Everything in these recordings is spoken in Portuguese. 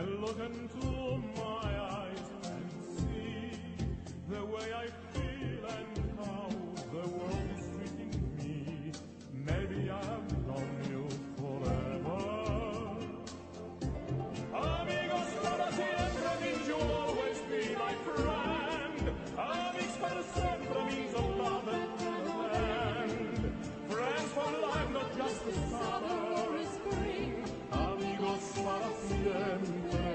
look into my eyes and see the way I feel and how the world is treating me. Maybe I've known you forever. Amigos para siempre means you'll always be my friend. Amigos para siempre means a love and never end. Friends for life, not just the summer or a spring. Amigos para siempre.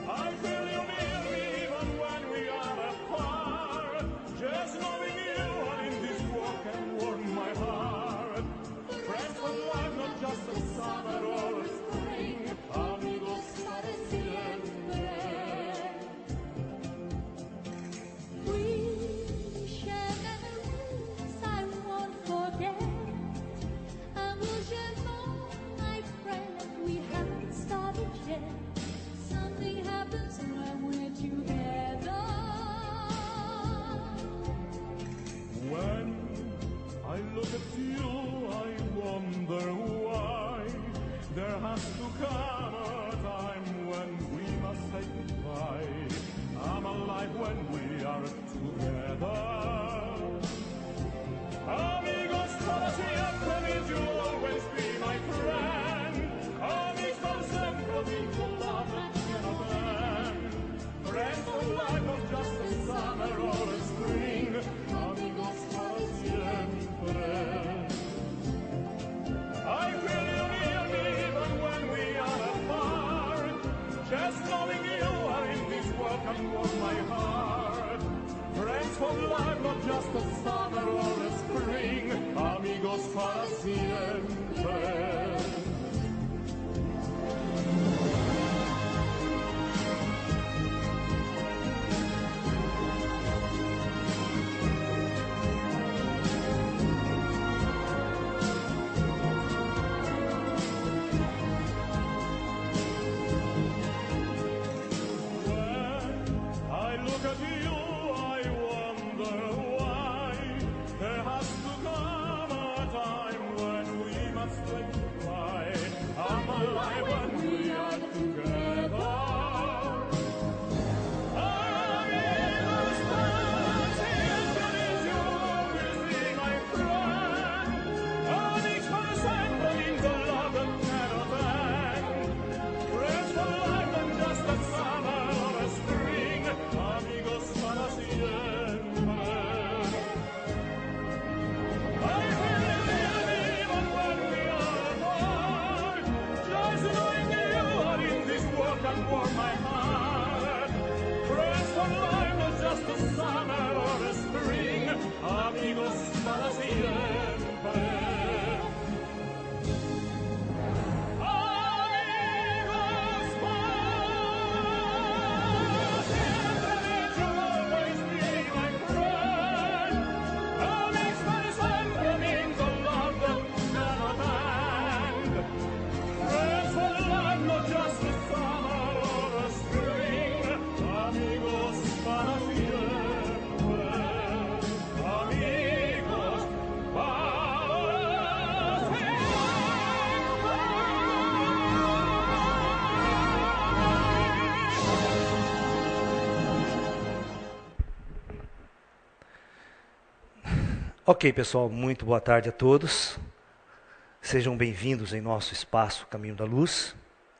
I feel you near me even when we are apart. Just knowing you are in this walk and warm my heart. Friends for life, not just the summer or a spring. Amigos para siempre. We share memories I won't forget. I wish you know, my friend, we haven't started yet. Something happens when we're together. When I look at you, I wonder why there has to come a time when we must say goodbye. I'm alive when we are together. Amigos para siempre means you'll always be my friend. Amigos para siempre means a love that cannot end. Friends for life, not just a summer or a spring. Amigos para siempre. I feel you near me even when we are apart. Just knowing you are in this world can warm my heart. Friends for life, not just a summer or a spring. Amigos para siempre. I look at you, I wonder why there has to come a time when we must say goodbye. I'm alive when we are together. Amigos para siempre means you'll always be my friend. Amigos para siempre means a love that cannot end. Friends for life and just a summer or a spring. Amigos para siempre. I feel you near me even when we are apart. Just knowing you are in this world can warm my heart. Friends for life, not just a summer or a spring. Amigos para siempre. Amigos para siempre means you'll always be my friend. Amigos para siempre means a love that cannot end. Friends for life, not just a summer or a spring. Amigos para siempre. Amigos para siempre. Ok, pessoal, muito boa tarde a todos. Sejam bem-vindos em nosso espaço Caminho da Luz.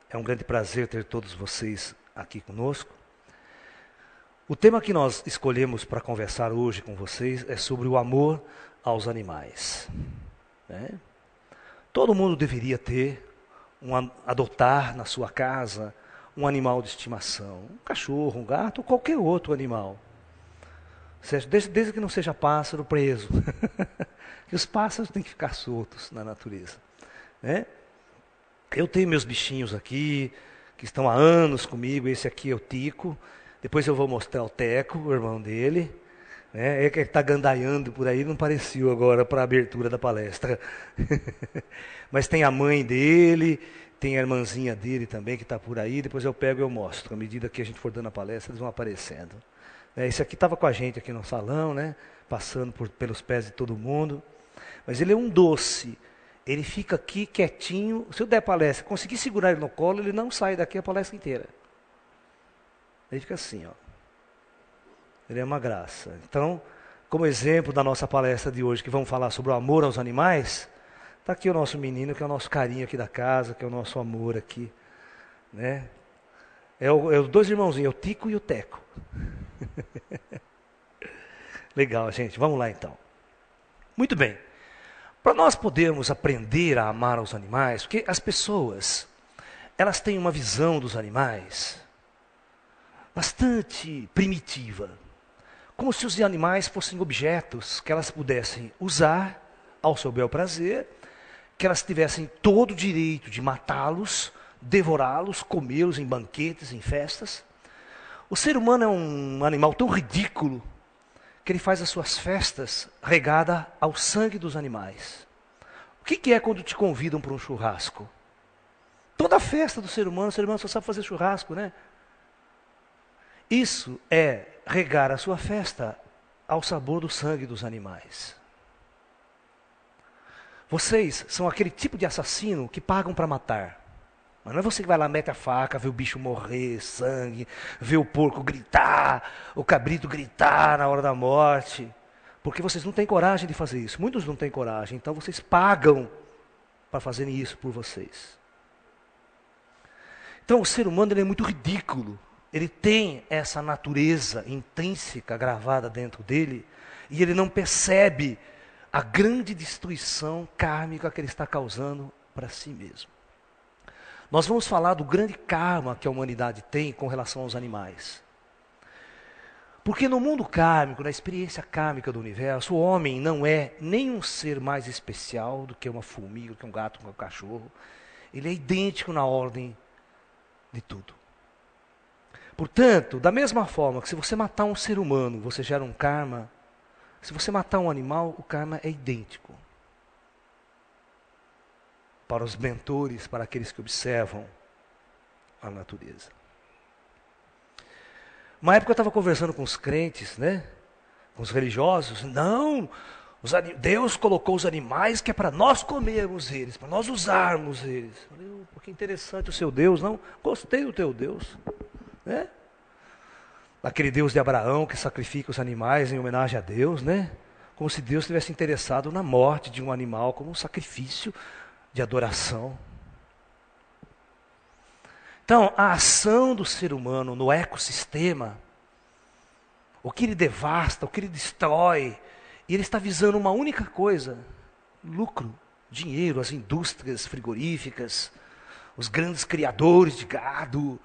É um grande prazer ter todos vocês aqui conosco. O tema que nós escolhemos para conversar hoje com vocês é sobre o amor aos animais. Né? Todo mundo deveria ter, adotar na sua casa um animal de estimação. Um cachorro, um gato ou qualquer outro animal. Desde que não seja pássaro preso. Que os pássaros têm que ficar soltos na natureza. Né? Eu tenho meus bichinhos aqui, que estão há anos comigo. Esse aqui é o Tico. Depois eu vou mostrar o Teco, o irmão dele. Né? É que ele está gandaiando por aí, não pareceu agora para a abertura da palestra. Mas tem a mãe dele, tem a irmãzinha dele também que está por aí. Depois eu pego e eu mostro. À medida que a gente for dando a palestra, eles vão aparecendo. Esse aqui estava com a gente aqui no salão, né? Passando pelos pés de todo mundo. Mas ele é um doce. Ele fica aqui quietinho. Se eu der palestra, conseguir segurar ele no colo, ele não sai daqui a palestra inteira. Ele fica assim, ó. Ele é uma graça. Então, como exemplo da nossa palestra de hoje, que vamos falar sobre o amor aos animais, está aqui o nosso menino, que é o nosso carinho aqui da casa, que é o nosso amor aqui, né? É os dois irmãozinhos, é o Tico e o Teco. Legal, gente. Vamos lá, então. Muito bem. Para nós podermos aprender a amar os animais, porque as pessoas, elas têm uma visão dos animais bastante primitiva. Como se os animais fossem objetos que elas pudessem usar ao seu bel prazer, que elas tivessem todo o direito de matá-los, devorá-los, comê-los em banquetes, em festas. O ser humano é um animal tão ridículo que ele faz as suas festas regada ao sangue dos animais. O que é quando te convidam para um churrasco? Toda a festa do ser humano, o ser humano só sabe fazer churrasco, né? Isso é regar a sua festa ao sabor do sangue dos animais. Vocês são aquele tipo de assassino que pagam para matar. Mas não é você que vai lá, mete a faca, vê o bicho morrer, sangue, vê o porco gritar, o cabrito gritar na hora da morte. Porque vocês não têm coragem de fazer isso. Muitos não têm coragem, então vocês pagam para fazerem isso por vocês. Então o ser humano ele é muito ridículo. Ele tem essa natureza intrínseca gravada dentro dele e ele não percebe a grande destruição kármica que ele está causando para si mesmo. Nós vamos falar do grande karma que a humanidade tem com relação aos animais. Porque no mundo kármico, na experiência kármica do universo, o homem não é nem um ser mais especial do que uma formiga, do que um gato, do que um cachorro. Ele é idêntico na ordem de tudo. Portanto, da mesma forma que se você matar um ser humano, você gera um karma, se você matar um animal, o karma é idêntico. Para os mentores, para aqueles que observam a natureza. Uma época eu estava conversando com os crentes, né? Com os religiosos. Não, Deus colocou os animais que é para nós comermos eles, para nós usarmos eles. Eu falei, que interessante o seu Deus, não? Gostei do teu Deus. Né? Aquele Deus de Abraão que sacrifica os animais em homenagem a Deus, né? Como se Deus estivesse interessado na morte de um animal como um sacrifício de adoração. Então, a ação do ser humano no ecossistema, o que ele devasta, o que ele destrói, e ele está visando uma única coisa: lucro, dinheiro, as indústrias frigoríficas, os grandes criadores de gado,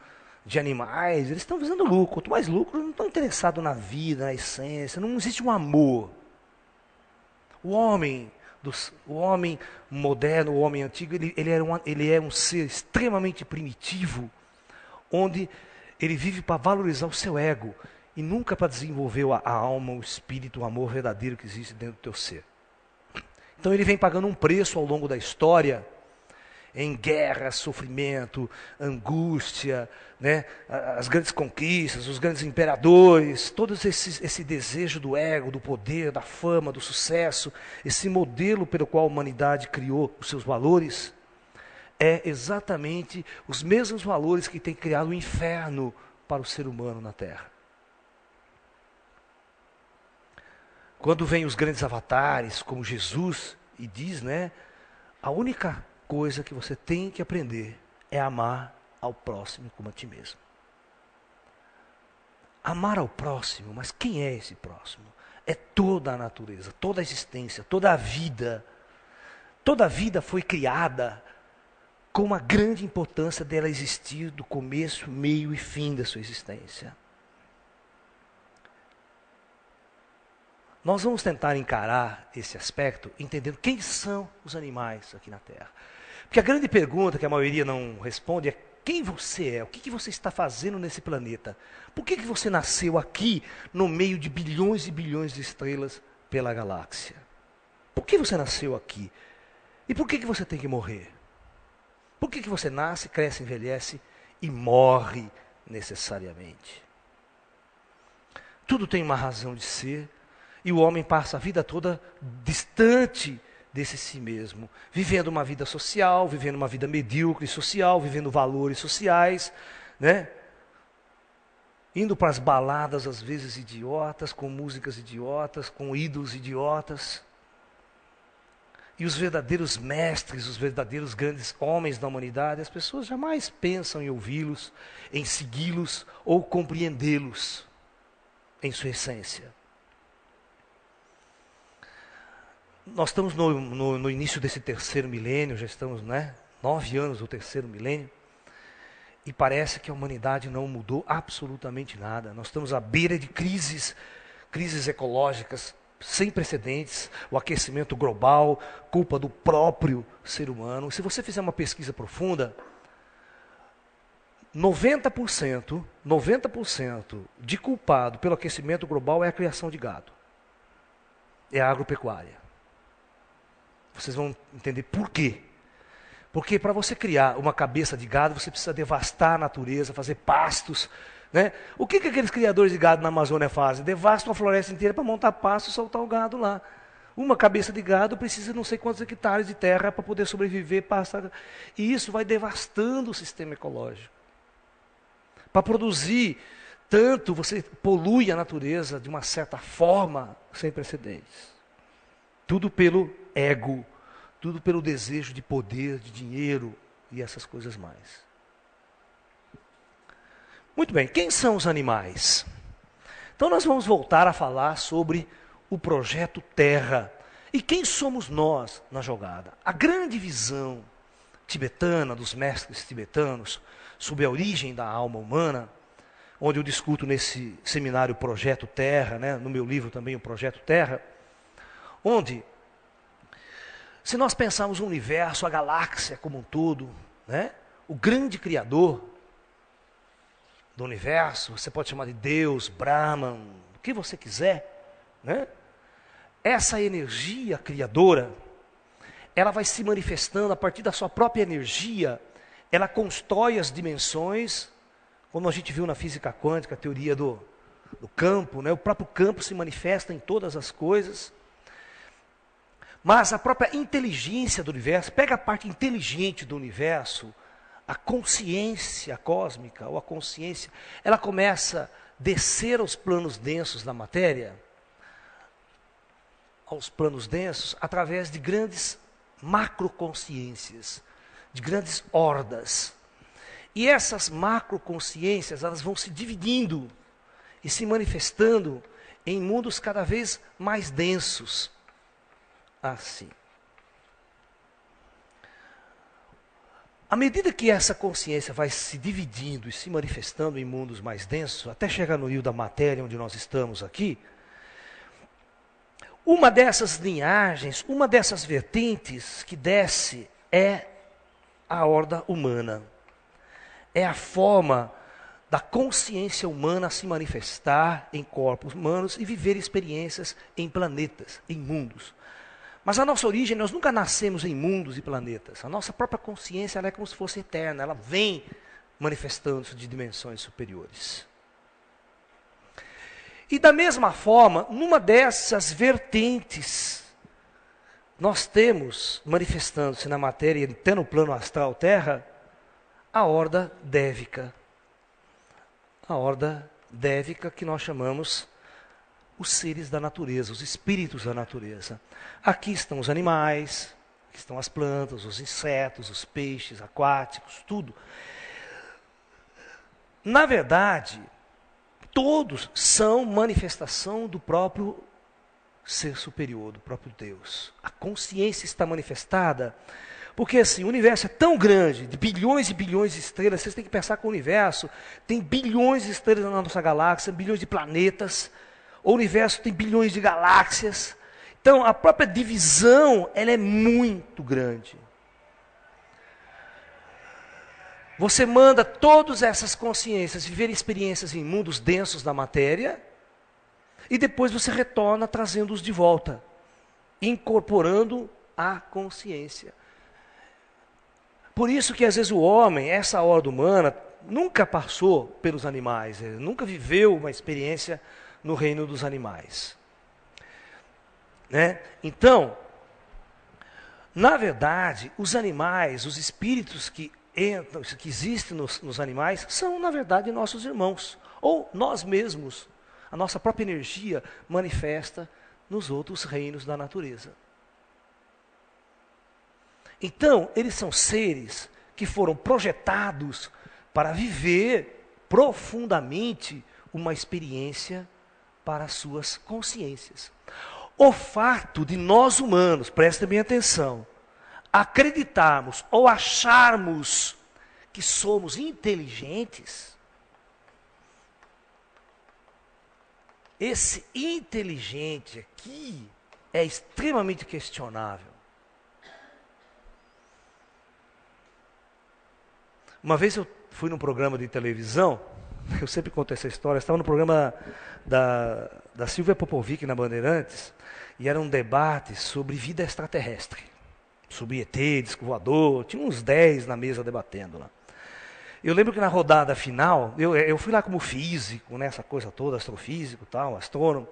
de animais, eles estão visando lucro. Quanto mais lucro, não estão interessados na vida, na essência, não existe um amor. O homem moderno, o homem antigo, ele é um ser extremamente primitivo, onde ele vive para valorizar o seu ego e nunca para desenvolver a alma, o espírito, o amor verdadeiro que existe dentro do teu ser. Então ele vem pagando um preço ao longo da história, em guerra, sofrimento, angústia, né? As grandes conquistas, os grandes imperadores, todo esse desejo do ego, do poder, da fama, do sucesso, esse modelo pelo qual a humanidade criou os seus valores, é exatamente os mesmos valores que tem criado o inferno para o ser humano na Terra. Quando vem os grandes avatares, como Jesus, e diz, né, a única coisa que você tem que aprender é amar ao próximo como a ti mesmo. Amar ao próximo, mas quem é esse próximo? É toda a natureza, toda a existência, toda a vida. Toda a vida foi criada com uma grande importância dela existir do começo, meio e fim da sua existência. Nós vamos tentar encarar esse aspecto entendendo quem são os animais aqui na Terra. Porque a grande pergunta que a maioria não responde é: quem você é? O que você está fazendo nesse planeta? Por que você nasceu aqui no meio de bilhões e bilhões de estrelas pela galáxia? Por que você nasceu aqui? E por que você tem que morrer? Por que você nasce, cresce, envelhece e morre necessariamente? Tudo tem uma razão de ser. E o homem passa a vida toda distante desse si mesmo, vivendo uma vida social, vivendo uma vida medíocre social, vivendo valores sociais, né? Indo para as baladas, às vezes idiotas, com músicas idiotas, com ídolos idiotas. E os verdadeiros mestres, os verdadeiros grandes homens da humanidade, as pessoas jamais pensam em ouvi-los, em segui-los ou compreendê-los em sua essência. Nós estamos no início desse terceiro milênio, já estamos, 9 anos do terceiro milênio. E parece que a humanidade não mudou absolutamente nada. Nós estamos à beira de crises ecológicas sem precedentes, o aquecimento global, culpa do próprio ser humano. Se você fizer uma pesquisa profunda, 90% de culpado pelo aquecimento global é a criação de gado. É a agropecuária. Vocês vão entender por quê. Porque para você criar uma cabeça de gado, você precisa devastar a natureza, fazer pastos. Né? O que aqueles criadores de gado na Amazônia fazem? Devastam a floresta inteira para montar pasto e soltar o gado lá. Uma cabeça de gado precisa de não sei quantos hectares de terra para poder sobreviver, passar. E isso vai devastando o sistema ecológico. Para produzir tanto, você polui a natureza de uma certa forma sem precedentes. Tudo pelo ego. Tudo pelo desejo de poder, de dinheiro e essas coisas mais. Muito bem, quem são os animais? Então nós vamos voltar a falar sobre o projeto Terra. E quem somos nós na jogada? A grande visão tibetana, dos mestres tibetanos, sobre a origem da alma humana, onde eu discuto nesse seminário Projeto Terra, no meu livro também o Projeto Terra, onde... Se nós pensarmos o universo, a galáxia como um todo, o grande criador do universo, você pode chamar de Deus, Brahman, o que você quiser, essa energia criadora, ela vai se manifestando a partir da sua própria energia, ela constrói as dimensões, como a gente viu na física quântica, a teoria do campo, o próprio campo se manifesta em todas as coisas. Mas a própria inteligência do universo, pega a parte inteligente do universo, a consciência cósmica, ou a consciência, ela começa a descer aos planos densos da matéria, aos planos densos, através de grandes macroconsciências, de grandes hordas. E essas macroconsciências, elas vão se dividindo e se manifestando em mundos cada vez mais densos. Assim. À medida que essa consciência vai se dividindo e se manifestando em mundos mais densos, até chegar no rio da matéria, onde nós estamos aqui, uma dessas linhagens, uma dessas vertentes que desce é a horda humana. É a forma da consciência humana se manifestar em corpos humanos e viver experiências em planetas, em mundos. Mas a nossa origem, nós nunca nascemos em mundos e planetas. A nossa própria consciência, ela é como se fosse eterna. Ela vem manifestando-se de dimensões superiores. E da mesma forma, numa dessas vertentes, nós temos, manifestando-se na matéria, até no plano astral Terra, a horda dévica. A horda dévica que nós chamamos os seres da natureza, os espíritos da natureza. Aqui estão os animais, aqui estão as plantas, os insetos, os peixes aquáticos, tudo. Na verdade, todos são manifestação do próprio ser superior, do próprio Deus. A consciência está manifestada, porque assim, o universo é tão grande, de bilhões e bilhões de estrelas, vocês têm que pensar que o universo tem bilhões de estrelas na nossa galáxia, bilhões de planetas. O universo tem bilhões de galáxias. Então, a própria divisão, ela é muito grande. Você manda todas essas consciências viver experiências em mundos densos da matéria, e depois você retorna trazendo-os de volta, incorporando a consciência. Por isso que às vezes o homem, essa horda humana, nunca passou pelos animais, ele nunca viveu uma experiência no reino dos animais. Então, Na verdade, os animais, os espíritos que entram, que existem nos animais, são, na verdade, nossos irmãos. Ou nós mesmos, a nossa própria energia manifesta nos outros reinos da natureza. Então, eles são seres que foram projetados para viver profundamente uma experiência para as suas consciências. O fato de nós humanos, prestem bem atenção, acreditarmos ou acharmos que somos inteligentes, esse inteligente aqui é extremamente questionável. Uma vez eu fui num programa de televisão, eu sempre conto essa história, estava no programa da Silvia Popovic na Bandeirantes, e era um debate sobre vida extraterrestre, sobre ET, disco voador, tinha uns 10 na mesa debatendo lá. Eu lembro que na rodada final, eu fui lá como físico, né, essa coisa toda, astrofísico, tal, astrônomo,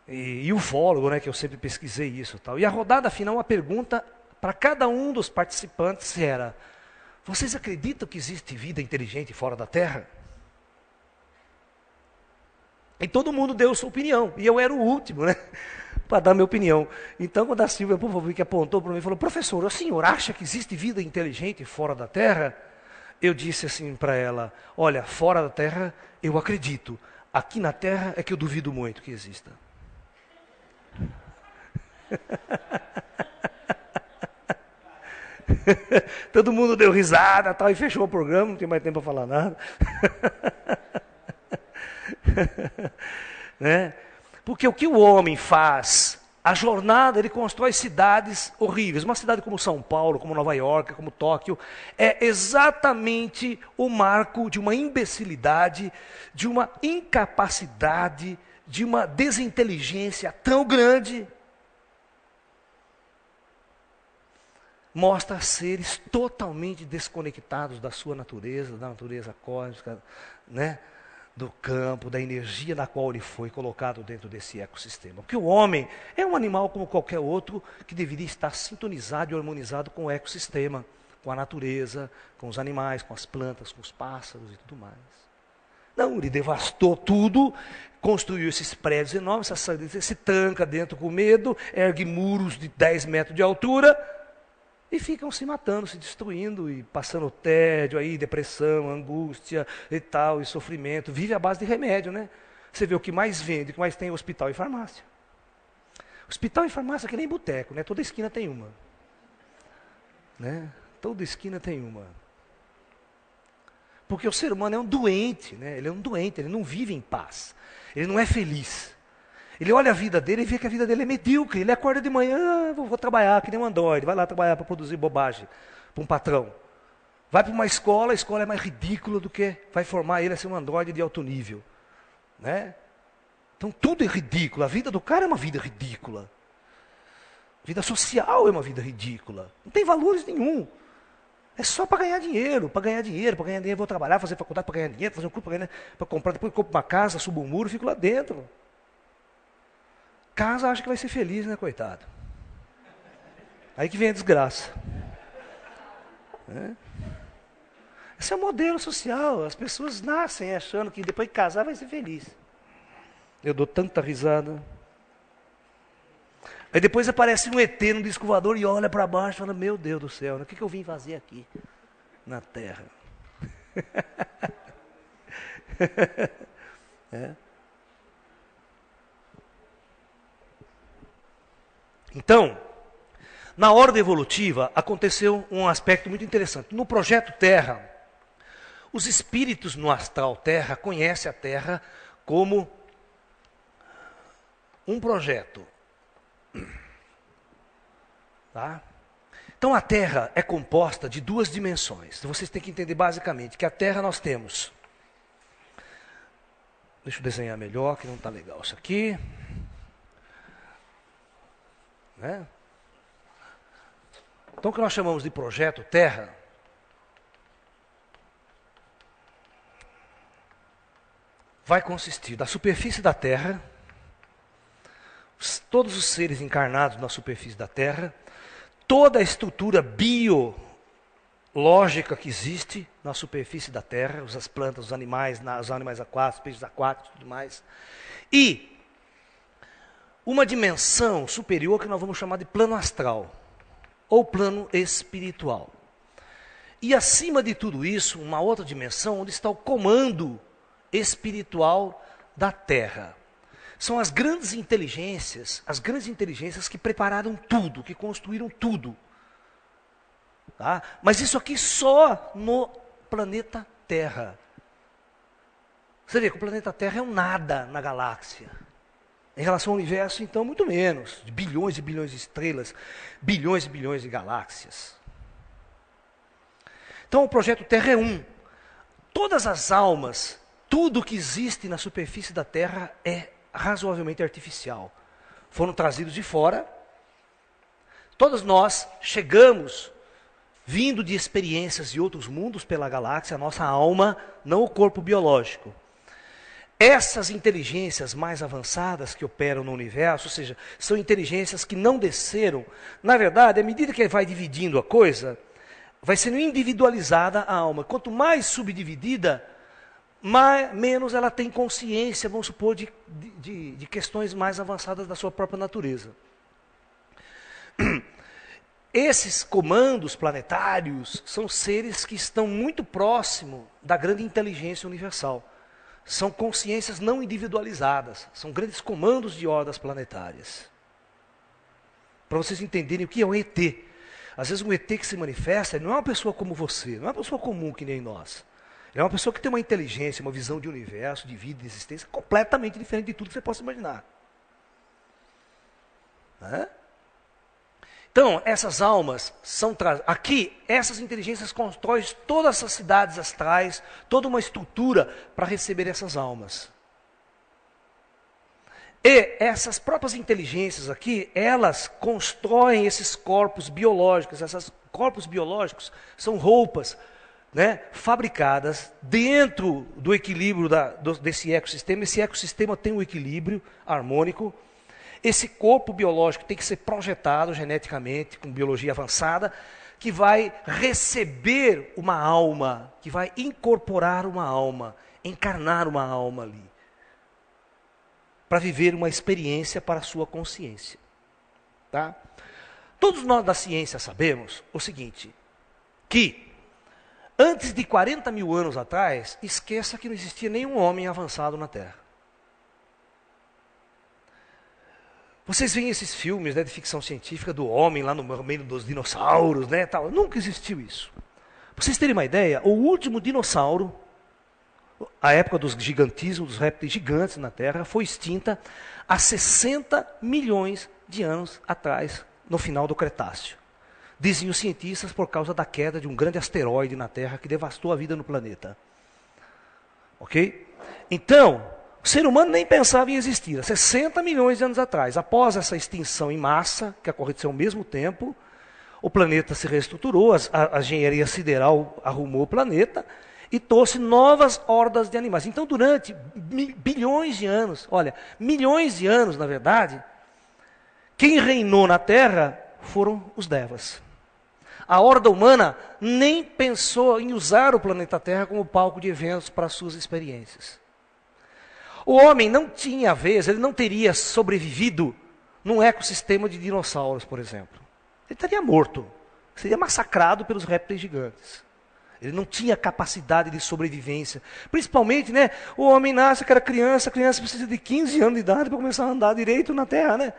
e ufólogo, né, que eu sempre pesquisei isso. Tal. E a rodada final, a pergunta para cada um dos participantes era: vocês acreditam que existe vida inteligente fora da Terra? E todo mundo deu sua opinião, e eu era o último, né, para dar minha opinião. Então, quando a Silvia Popovic apontou para mim e falou: professor, o senhor acha que existe vida inteligente fora da Terra? Eu disse assim para ela: olha, fora da Terra eu acredito, aqui na Terra é que eu duvido muito que exista. Todo mundo deu risada tal, e fechou o programa, não tem mais tempo para falar nada. Né? Porque o que o homem faz, a jornada, ele constrói cidades horríveis. Uma cidade como São Paulo, como Nova York, como Tóquio, é exatamente o marco de uma imbecilidade, de uma incapacidade, de uma desinteligência tão grande. Mostra seres totalmente desconectados da sua natureza, da natureza cósmica, né? Do campo, da energia na qual ele foi colocado dentro desse ecossistema. Porque o homem é um animal como qualquer outro que deveria estar sintonizado e harmonizado com o ecossistema, com a natureza, com os animais, com as plantas, com os pássaros e tudo mais. Não, ele devastou tudo, construiu esses prédios enormes, se tranca dentro com medo, ergue muros de 10 metros de altura, e ficam se matando, se destruindo e passando tédio, aí, depressão, angústia e tal, e sofrimento. Vive à base de remédio, né? Você vê o que mais vende, o que mais tem é hospital e farmácia. Hospital e farmácia é que nem boteco, né? Toda esquina tem uma. Né? Toda esquina tem uma. Porque o ser humano é um doente, né? Ele é um doente, ele não vive em paz. Ele não é feliz. Ele olha a vida dele e vê que a vida dele é medíocre. Ele acorda de manhã, vou trabalhar, que nem um androide. Vai lá trabalhar para produzir bobagem para um patrão. Vai para uma escola, a escola é mais ridícula do que vai formar ele a ser um androide de alto nível. Né? Então tudo é ridículo. A vida do cara é uma vida ridícula. A vida social é uma vida ridícula. Não tem valores nenhum. É só para ganhar dinheiro, para ganhar dinheiro, para ganhar dinheiro. Vou trabalhar, fazer faculdade para ganhar dinheiro, fazer um curso para ganhar dinheiro, para comprar, depois compro uma casa, subo um muro e fico lá dentro. Casa acha que vai ser feliz, né, coitado? Aí que vem a desgraça. Esse é o modelo social. As pessoas nascem achando que depois de casar vai ser feliz. Eu dou tanta risada. Aí depois aparece um ET no disco voador e olha para baixo e fala: meu Deus do céu, né? O que eu vim fazer aqui na Terra? Então, na ordem evolutiva, aconteceu um aspecto muito interessante. No projeto Terra, os espíritos no astral Terra conhecem a Terra como um projeto. Tá? Então, a Terra é composta de 2 dimensões. Então, vocês têm que entender basicamente que a Terra nós temos... Deixa eu desenhar melhor, que não está legal isso aqui. Né? Então, o que nós chamamos de projeto Terra vai consistir da superfície da Terra, todos os seres encarnados na superfície da Terra toda a estrutura biológica que existe na superfície da Terra, as plantas, os animais aquáticos, os peixes aquáticos e tudo mais. E uma dimensão superior que nós vamos chamar de plano astral, ou plano espiritual. E acima de tudo isso, uma outra dimensão onde está o comando espiritual da Terra. São as grandes inteligências que prepararam tudo, que construíram tudo. Tá? Mas isso aqui só no planeta Terra. Você vê que o planeta Terra é um nada na galáxia. Em relação ao universo, então, muito menos. De bilhões e bilhões de estrelas, bilhões e bilhões de galáxias. Então, o projeto Terra é um. Todas as almas, tudo que existe na superfície da Terra é razoavelmente artificial. Foram trazidos de fora. Todos nós chegamos vindo de experiências de outros mundos pela galáxia, a nossa alma, não o corpo biológico. Essas inteligências mais avançadas que operam no universo, ou seja, são inteligências que não desceram. Na verdade, à medida que vai dividindo a coisa, vai sendo individualizada a alma. Quanto mais subdividida, menos ela tem consciência, vamos supor, de questões mais avançadas da sua própria natureza. Esses comandos planetários são seres que estão muito próximos da grande inteligência universal. São consciências não individualizadas, são grandes comandos de hordas planetárias. Para vocês entenderem o que é um ET. Às vezes um ET que se manifesta, ele não é uma pessoa como você, não é uma pessoa comum que nem nós. Ele é uma pessoa que tem uma inteligência, uma visão de universo, de vida, de existência, completamente diferente de tudo que você possa imaginar. Né? Então, essas almas são aqui, essas inteligências constroem todas essas cidades astrais, toda uma estrutura para receber essas almas. E essas próprias inteligências aqui, elas constroem esses corpos biológicos. Esses corpos biológicos são roupas, né, fabricadas dentro do equilíbrio desse ecossistema. Esse ecossistema tem um equilíbrio harmônico. Esse corpo biológico tem que ser projetado geneticamente, com biologia avançada, que vai receber uma alma, que vai incorporar uma alma, encarnar uma alma ali, para viver uma experiência para a sua consciência. Tá? Todos nós da ciência sabemos o seguinte, que antes de 40 mil anos atrás, esqueça que não existia nenhum homem avançado na Terra. Vocês veem esses filmes, né, de ficção científica do homem lá no meio dos dinossauros, né, tal. Nunca existiu isso. Para vocês terem uma ideia, o último dinossauro, a época dos gigantismos, dos répteis gigantes na Terra, foi extinta há 60 milhões de anos atrás, no final do Cretáceo. Dizem os cientistas por causa da queda de um grande asteroide na Terra que devastou a vida no planeta. Ok? Então, o ser humano nem pensava em existir. Há 60 milhões de anos atrás, após essa extinção em massa, que aconteceu ao mesmo tempo, o planeta se reestruturou, a engenharia sideral arrumou o planeta e trouxe novas hordas de animais. Então, durante bilhões de anos, olha, milhões de anos, na verdade, quem reinou na Terra foram os Devas. A horda humana nem pensou em usar o planeta Terra como palco de eventos para suas experiências. O homem não tinha vez, ele não teria sobrevivido num ecossistema de dinossauros, por exemplo. Ele estaria morto, seria massacrado pelos répteis gigantes. Ele não tinha capacidade de sobrevivência. Principalmente, né, o homem nasce, que era criança, a criança precisa de 15 anos de idade para começar a andar direito na Terra, né?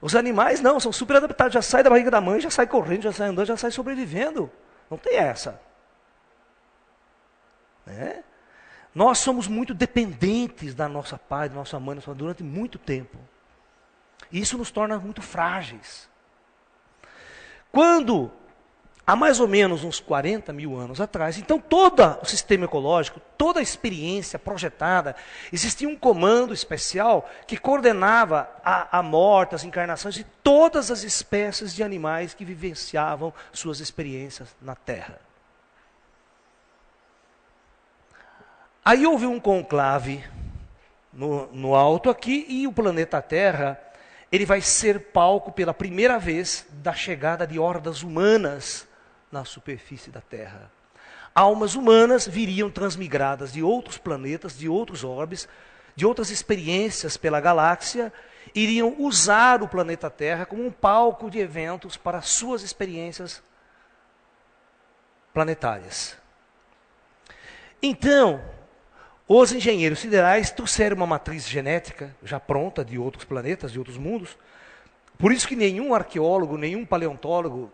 Os animais não, são super adaptados, já sai da barriga da mãe, já sai correndo, já sai andando, já sai sobrevivendo. Não tem essa. Né? Nós somos muito dependentes da nossa pai, da nossa mãe, durante muito tempo. E isso nos torna muito frágeis. Quando, há mais ou menos uns 40 mil anos atrás, então todo o sistema ecológico, toda a experiência projetada, existia um comando especial que coordenava a morte, as encarnações de todas as espécies de animais que vivenciavam suas experiências na Terra. Aí houve um conclave no alto aqui e o planeta Terra, ele vai ser palco pela primeira vez da chegada de hordas humanas na superfície da Terra. Almas humanas viriam transmigradas de outros planetas, de outros orbes, de outras experiências pela galáxia, iriam usar o planeta Terra como um palco de eventos para suas experiências planetárias. Então, os engenheiros siderais trouxeram uma matriz genética já pronta de outros planetas, de outros mundos. Por isso que nenhum arqueólogo, nenhum paleontólogo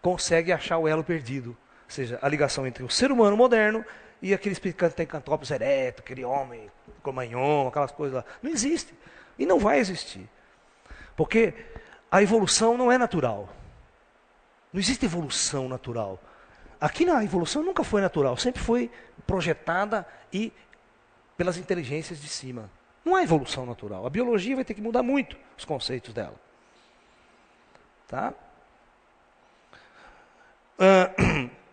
consegue achar o elo perdido. Ou seja, a ligação entre o ser humano moderno e aqueles Pithecanthropus erectus, aquele homem, Cro-Magnon, aquelas coisas lá. Não existe. E não vai existir. Porque a evolução não é natural. Não existe evolução natural. Aqui na evolução nunca foi natural, sempre foi projetada e pelas inteligências de cima. Não há evolução natural. A biologia vai ter que mudar muito os conceitos dela. Tá?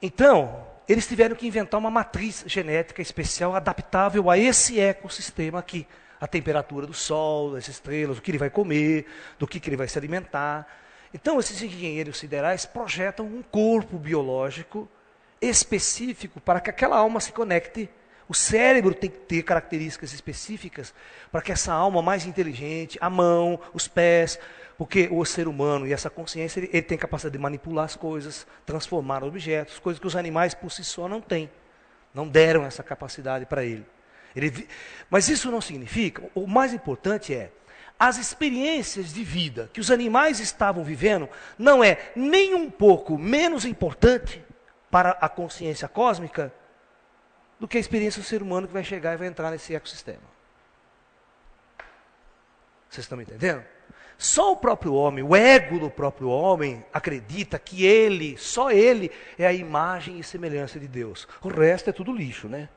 Então, eles tiveram que inventar uma matriz genética especial adaptável a esse ecossistema aqui. A temperatura do Sol, das estrelas, o que ele vai comer, do que ele vai se alimentar. Então, esses engenheiros siderais projetam um corpo biológico específico para que aquela alma se conecte. O cérebro tem que ter características específicas para que essa alma mais inteligente, a mão, os pés, porque o ser humano e essa consciência, ele tem capacidade de manipular as coisas, transformar objetos, coisas que os animais por si só não têm. Não deram essa capacidade para ele. Mas isso não significa, o mais importante é, as experiências de vida que os animais estavam vivendo não é nem um pouco menos importante para a consciência cósmica do que a experiência do ser humano que vai chegar e vai entrar nesse ecossistema. Vocês estão me entendendo? Só o próprio homem, o ego do próprio homem, acredita que ele, só ele, é a imagem e semelhança de Deus. O resto é tudo lixo, né?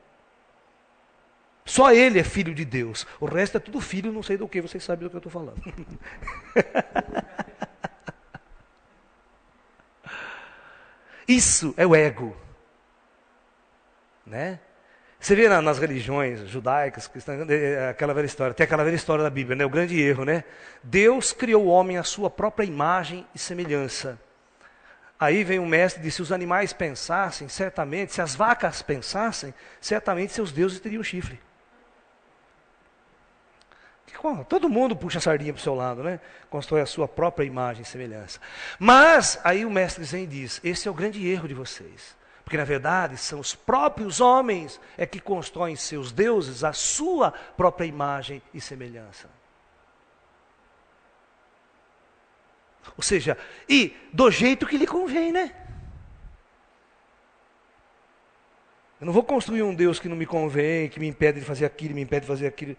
Só ele é filho de Deus. O resto é tudo filho, não sei do que, vocês sabem do que eu estou falando. Isso é o ego. Né? Você vê nas religiões judaicas, cristãs, aquela velha história, tem aquela velha história da Bíblia, né? O grande erro, né? Deus criou o homem à sua própria imagem e semelhança. Aí vem um mestre e diz, se os animais pensassem, certamente, se as vacas pensassem, certamente seus deuses teriam chifre. Todo mundo puxa a sardinha para o seu lado, né? Constrói a sua própria imagem e semelhança. Mas, aí o mestre Zen diz, esse é o grande erro de vocês. Porque, na verdade, são os próprios homens é que constroem seus deuses a sua própria imagem e semelhança. Ou seja, e do jeito que lhe convém, né? Eu não vou construir um Deus que não me convém, que me impede de fazer aquilo, me impede de fazer aquilo.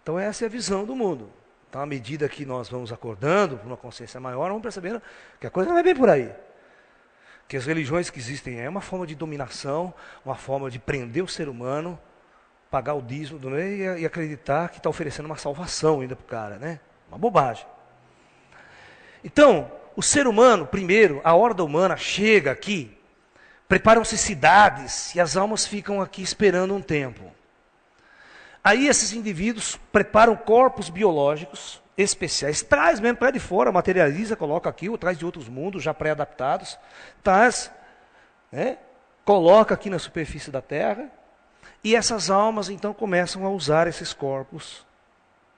Então essa é a visão do mundo. Então à medida que nós vamos acordando para uma consciência maior, vamos percebendo que a coisa não é bem por aí. Que as religiões que existem é uma forma de dominação, uma forma de prender o ser humano, pagar o dízimo do meio e acreditar que está oferecendo uma salvação ainda para o cara, né? Uma bobagem. Então, o ser humano, primeiro, a horda humana chega aqui, preparam-se cidades e as almas ficam aqui esperando um tempo. Aí esses indivíduos preparam corpos biológicos especiais, traz mesmo para de fora, materializa, coloca aqui, ou traz de outros mundos já pré-adaptados, traz, né, coloca aqui na superfície da Terra, e essas almas então começam a usar esses corpos.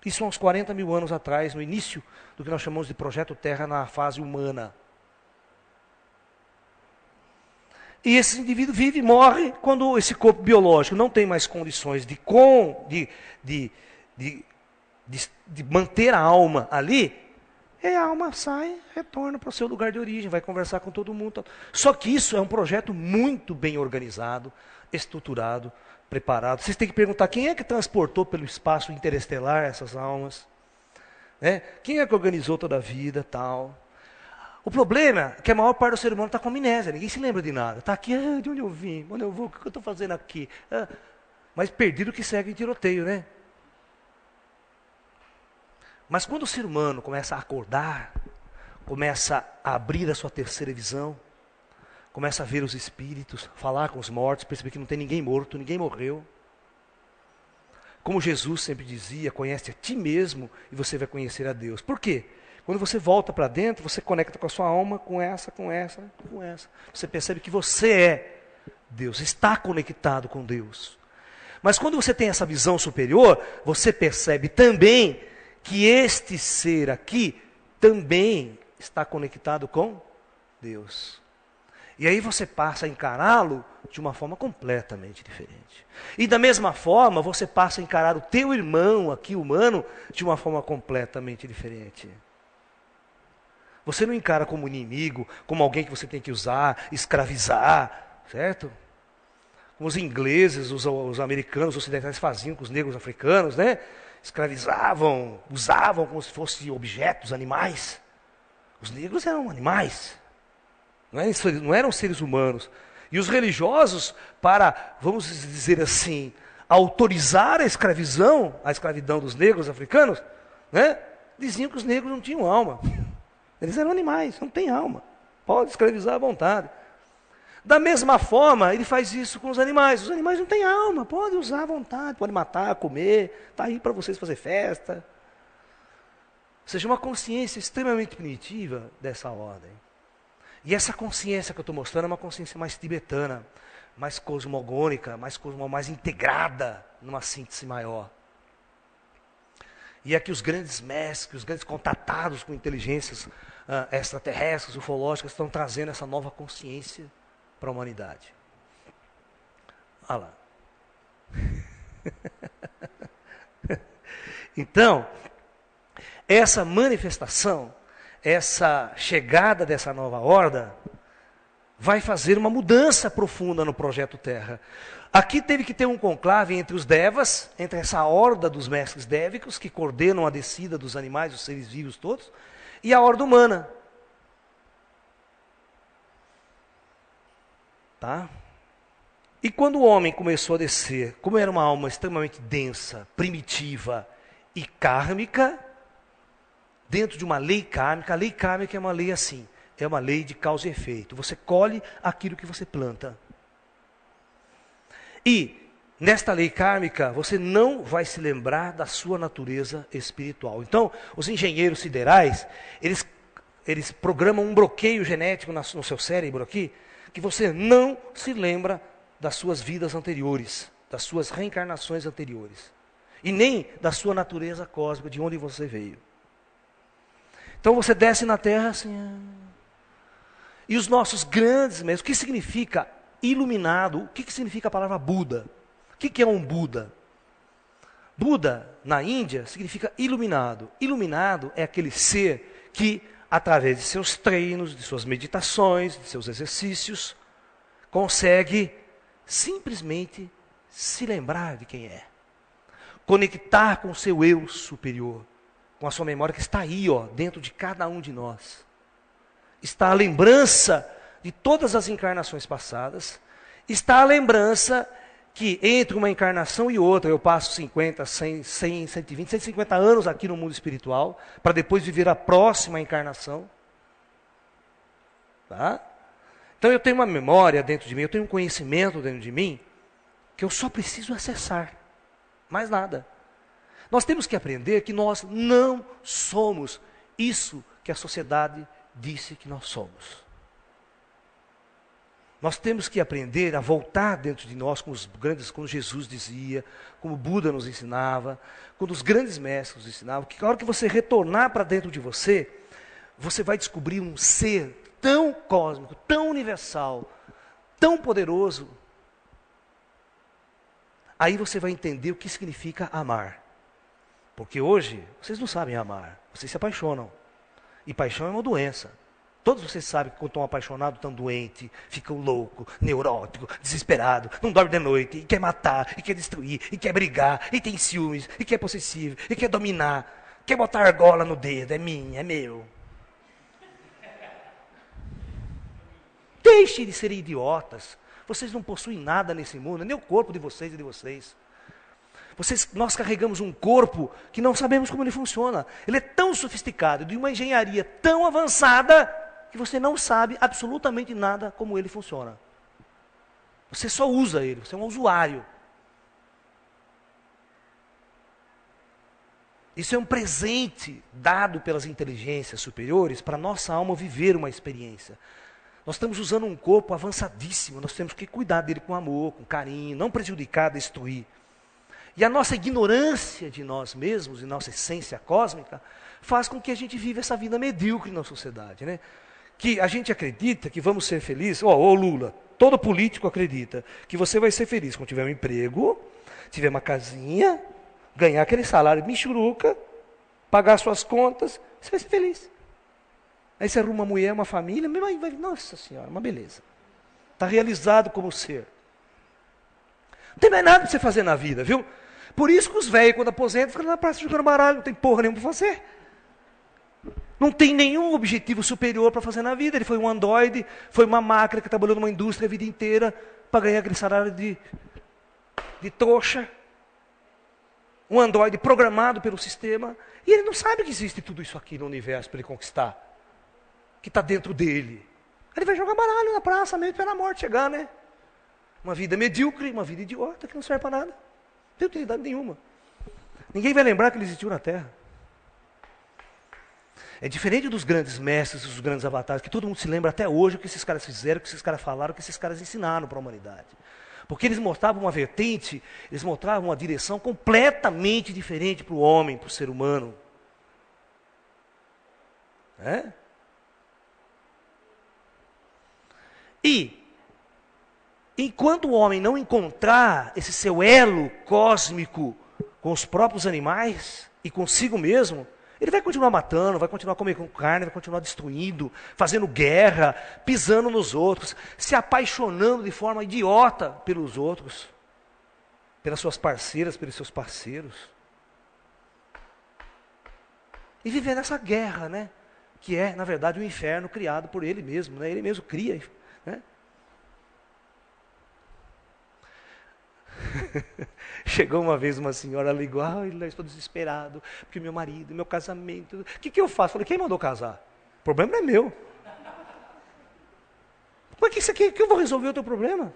Isso há uns 40 mil anos atrás, no início do que nós chamamos de Projeto Terra na fase humana. E esse indivíduo vive e morre quando esse corpo biológico não tem mais condições de manter a alma ali, e a alma sai, retorna para o seu lugar de origem, vai conversar com todo mundo. Só que isso é um projeto muito bem organizado, estruturado, preparado. Vocês têm que perguntar quem é que transportou pelo espaço interestelar essas almas? Né? Quem é que organizou toda a vida tal? O problema é que a maior parte do ser humano está com amnésia, ninguém se lembra de nada. Está aqui, de onde eu vim, onde eu vou, o que eu estou fazendo aqui? Mas perdido que segue em tiroteio, né? Mas quando o ser humano começa a acordar, começa a abrir a sua terceira visão, começa a ver os espíritos, falar com os mortos, perceber que não tem ninguém morto, ninguém morreu. Como Jesus sempre dizia, conhece a ti mesmo e você vai conhecer a Deus. Por quê? Quando você volta para dentro, você conecta com a sua alma, com essa. Você percebe que você é Deus, está conectado com Deus. Mas quando você tem essa visão superior, você percebe também que este ser aqui também está conectado com Deus. E aí você passa a encará-lo de uma forma completamente diferente. E da mesma forma, você passa a encarar o teu irmão aqui humano de uma forma completamente diferente. Você não encara como inimigo, como alguém que você tem que usar, escravizar, certo? Como os ingleses, os americanos, os ocidentais faziam com os negros africanos, né? Escravizavam, usavam como se fossem objetos, animais. Os negros eram animais, não eram seres humanos. E os religiosos, para, vamos dizer assim, autorizar a escravidão dos negros africanos, né? Diziam que os negros não tinham alma. Eles eram animais, não têm alma. Pode escravizar à vontade. Da mesma forma, ele faz isso com os animais. Os animais não têm alma, pode usar à vontade, pode matar, comer, está aí para vocês fazer festa. Ou seja, uma consciência extremamente primitiva dessa ordem. E essa consciência que eu estou mostrando é uma consciência mais tibetana, mais cosmogônica, mais integrada, numa síntese maior. E é que os grandes mestres, os grandes contatados com inteligências extraterrestres, ufológicas, estão trazendo essa nova consciência para a humanidade. Olha lá. Então, essa manifestação, essa chegada dessa nova horda, vai fazer uma mudança profunda no projeto Terra. Aqui teve que ter um conclave entre os devas, entre essa horda dos mestres dévicos, que coordenam a descida dos animais, dos seres vivos todos, e a horda humana. Tá? E quando o homem começou a descer, como era uma alma extremamente densa, primitiva e kármica, dentro de uma lei kármica, a lei kármica é uma lei assim, é uma lei de causa e efeito. Você colhe aquilo que você planta. E, nesta lei kármica, você não vai se lembrar da sua natureza espiritual. Então, os engenheiros siderais, eles programam um bloqueio genético no seu cérebro aqui, que você não se lembra das suas vidas anteriores, das suas reencarnações anteriores. E nem da sua natureza cósmica, de onde você veio. Então você desce na Terra assim. E os nossos grandes mestres, o que significa iluminado? O que significa a palavra Buda? O que é um Buda? Buda, na Índia, significa iluminado. Iluminado é aquele ser que, através de seus treinos, de suas meditações, de seus exercícios, consegue simplesmente se lembrar de quem é. Conectar com o seu eu superior, com a sua memória que está aí, ó, dentro de cada um de nós. Está a lembrança de todas as encarnações passadas, está a lembrança que entre uma encarnação e outra, eu passo 50, 100, 100, 120, 150 anos aqui no mundo espiritual, para depois viver a próxima encarnação. Tá? Então eu tenho uma memória dentro de mim, eu tenho um conhecimento dentro de mim, que eu só preciso acessar, mais nada. Nós temos que aprender que nós não somos isso que a sociedade disse que nós somos. Nós temos que aprender a voltar dentro de nós, como Jesus dizia, como Buda nos ensinava, quando os grandes mestres nos ensinavam, que a hora que você retornar para dentro de você, você vai descobrir um ser tão cósmico, tão universal, tão poderoso. Aí você vai entender o que significa amar. Porque hoje, vocês não sabem amar, vocês se apaixonam. E paixão é uma doença. Todos vocês sabem que quando estão apaixonados, estão doentes, ficam loucos, neuróticos, desesperados, não dormem de noite, e quer matar, e quer destruir, e quer brigar, e tem ciúmes, e quer possessivo, e quer dominar, quer botar argola no dedo, é minha, é meu. Deixe de serem idiotas. Vocês não possuem nada nesse mundo, nem o corpo de vocês e de vocês. Nós carregamos um corpo que não sabemos como ele funciona. Ele é tão sofisticado, de uma engenharia tão avançada, que você não sabe absolutamente nada como ele funciona. Você só usa ele, você é um usuário. Isso é um presente dado pelas inteligências superiores para a nossa alma viver uma experiência. Nós estamos usando um corpo avançadíssimo, nós temos que cuidar dele com amor, com carinho, não prejudicar, destruir. E a nossa ignorância de nós mesmos e nossa essência cósmica faz com que a gente viva essa vida medíocre na sociedade, né? Que a gente acredita que vamos ser felizes. Ô Lula, todo político acredita que você vai ser feliz quando tiver um emprego, tiver uma casinha, ganhar aquele salário michuruca, pagar suas contas, você vai ser feliz. Aí você arruma uma mulher, uma família, nossa senhora, uma beleza. Está realizado como ser. Não tem mais nada para você fazer na vida, viu? Por isso que os velhos, quando aposentam, ficam na praça jogando baralho, não tem porra nenhuma para fazer. Não tem nenhum objetivo superior para fazer na vida. Ele foi um androide, foi uma máquina que trabalhou numa indústria a vida inteira para ganhar aquele salário de trouxa. Um androide programado pelo sistema. E ele não sabe que existe tudo isso aqui no universo para ele conquistar. Que está dentro dele. Ele vai jogar baralho na praça mesmo para a morte chegar, né? Uma vida medíocre, uma vida idiota que não serve para nada. Não tem utilidade nenhuma. Ninguém vai lembrar que ele existiu na Terra. É diferente dos grandes mestres, dos grandes avatares, que todo mundo se lembra até hoje o que esses caras fizeram, o que esses caras falaram, o que esses caras ensinaram para a humanidade. Porque eles mostravam uma vertente, eles mostravam uma direção completamente diferente para o homem, para o ser humano. É? E, enquanto o homem não encontrar esse seu elo cósmico com os próprios animais e consigo mesmo, ele vai continuar matando, vai continuar comendo carne, vai continuar destruindo, fazendo guerra, pisando nos outros, se apaixonando de forma idiota pelos outros, pelas suas parceiras, pelos seus parceiros. E viver nessa guerra, né? Que é, na verdade, o inferno criado por ele mesmo, né? Ele mesmo cria, né? Chegou uma vez uma senhora, ligou, estou desesperado, porque meu marido, meu casamento, o que eu faço? Falei, quem mandou casar? O problema não é meu. Por que eu vou resolver o teu problema?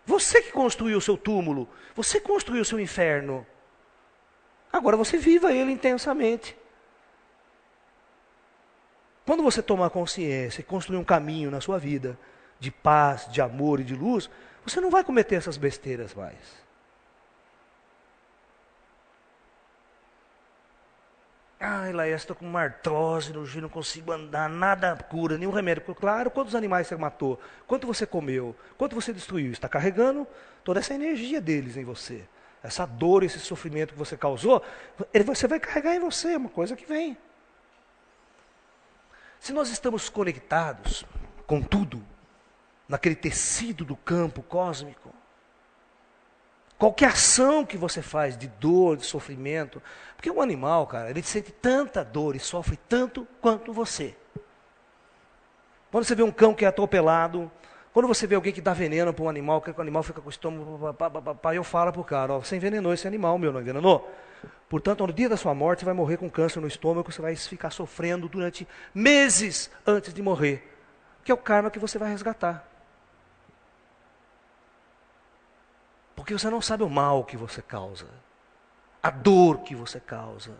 Você que construiu o seu túmulo, você construiu o seu inferno. Agora você viva ele intensamente. Quando você tomar consciência e construir um caminho na sua vida, de paz, de amor e de luz, você não vai cometer essas besteiras mais. Laís, estou com uma artrose no joelho, não consigo andar, nada cura, nenhum remédio. Claro, quantos animais você matou? Quanto você comeu? Quanto você destruiu? Está carregando toda essa energia deles em você. Essa dor, esse sofrimento que você causou, você vai carregar em você, é uma coisa que vem. Se nós estamos conectados com tudo, naquele tecido do campo cósmico, qualquer ação que você faz de dor, de sofrimento, porque um animal, cara, ele sente tanta dor e sofre tanto quanto você. Quando você vê um cão que é atropelado, quando você vê alguém que dá veneno para um animal, que o animal fica com o estômago, eu falo para o cara, você envenenou esse animal, meu, não envenenou? Portanto, no dia da sua morte, você vai morrer com câncer no estômago, você vai ficar sofrendo durante meses antes de morrer, que é o karma que você vai resgatar. Porque você não sabe o mal que você causa, a dor que você causa.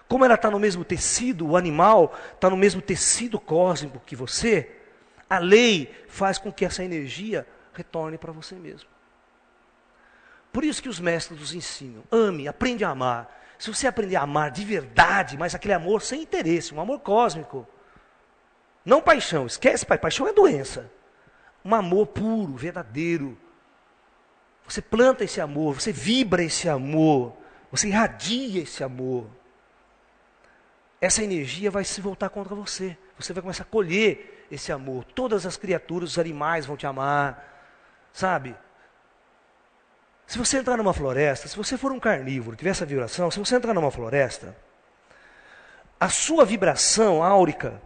Como ela está no mesmo tecido, o animal está no mesmo tecido cósmico que você, a lei faz com que essa energia retorne para você mesmo. Por isso que os mestres nos ensinam, ame, aprende a amar. Se você aprender a amar de verdade, mas aquele amor sem interesse, um amor cósmico, não paixão, esquece, paixão é doença. Um amor puro, verdadeiro. Você planta esse amor, você vibra esse amor, você irradia esse amor. Essa energia vai se voltar contra você. Você vai começar a colher esse amor. Todas as criaturas, os animais vão te amar, sabe? Se você entrar numa floresta, se você for um carnívoro, tiver essa vibração, se você entrar numa floresta, a sua vibração áurica,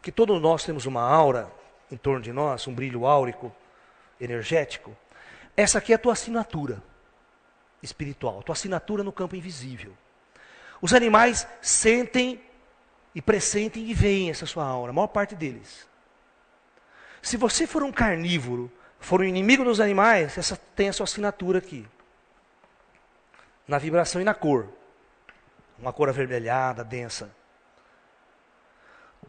que todos nós temos uma aura em torno de nós, um brilho áurico, energético, essa aqui é a tua assinatura espiritual, a tua assinatura no campo invisível. Os animais sentem e pressentem e veem essa sua aura, a maior parte deles. Se você for um carnívoro, for um inimigo dos animais, essa tem a sua assinatura aqui, na vibração e na cor. uma cor avermelhada, densa.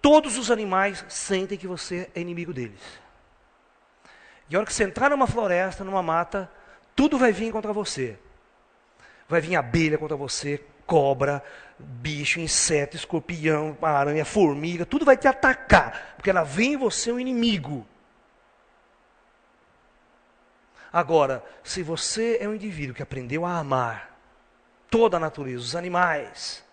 Todos os animais sentem que você é inimigo deles. E a hora que você entrar numa floresta, numa mata, tudo vai vir contra você. Vai vir abelha contra você, cobra, bicho, inseto, escorpião, aranha, formiga, tudo vai te atacar, porque ela vê em você um inimigo. Agora, se você é um indivíduo que aprendeu a amar toda a natureza, os animais,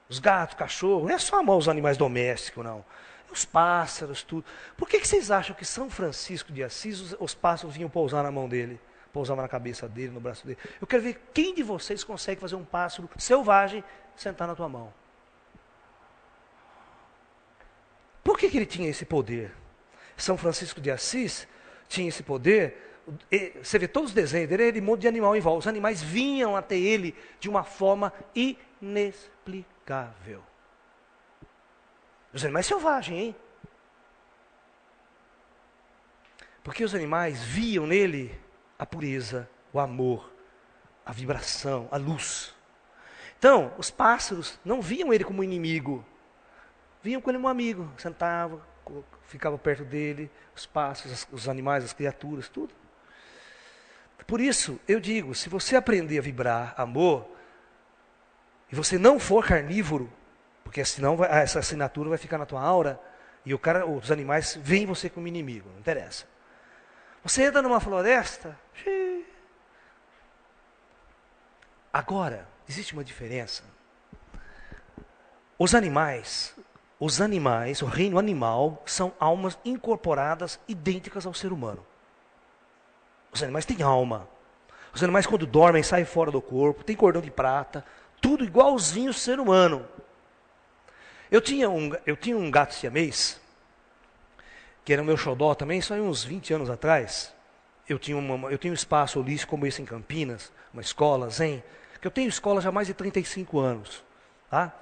os gatos, cachorros, não é só amar os animais domésticos, não. Os pássaros, tudo. Por que vocês acham que São Francisco de Assis, os pássaros vinham pousar na mão dele? Pousavam na cabeça dele, no braço dele. Eu quero ver quem de vocês consegue fazer um pássaro selvagem sentar na tua mão. Por que ele tinha esse poder? São Francisco de Assis tinha esse poder. Você vê todos os desenhos dele, ele monte de animal em volta. Os animais vinham até ele de uma forma inexplicável. Os animais selvagens, hein? Porque os animais viam nele a pureza, o amor, a vibração, a luz. Então, os pássaros não viam ele como inimigo. Viam com ele como um amigo. Sentavam, ficavam perto dele, os pássaros, os animais, as criaturas, tudo. Por isso, eu digo, se você aprender a vibrar amor, e você não for carnívoro, porque senão essa assinatura vai ficar na tua aura, e os animais veem você como inimigo, não interessa. Você entra numa floresta, agora, existe uma diferença. Os animais, o reino animal, são almas incorporadas, idênticas ao ser humano. Os animais têm alma. Os animais, quando dormem, saem fora do corpo, tem cordão de prata, tudo igualzinho ao ser humano. Eu tinha um gato siamês, que era o meu xodó também, só uns 20 anos atrás. Eu tinha um espaço holístico como esse em Campinas, uma escola zen, que eu tenho escola já há mais de 35 anos. Tá?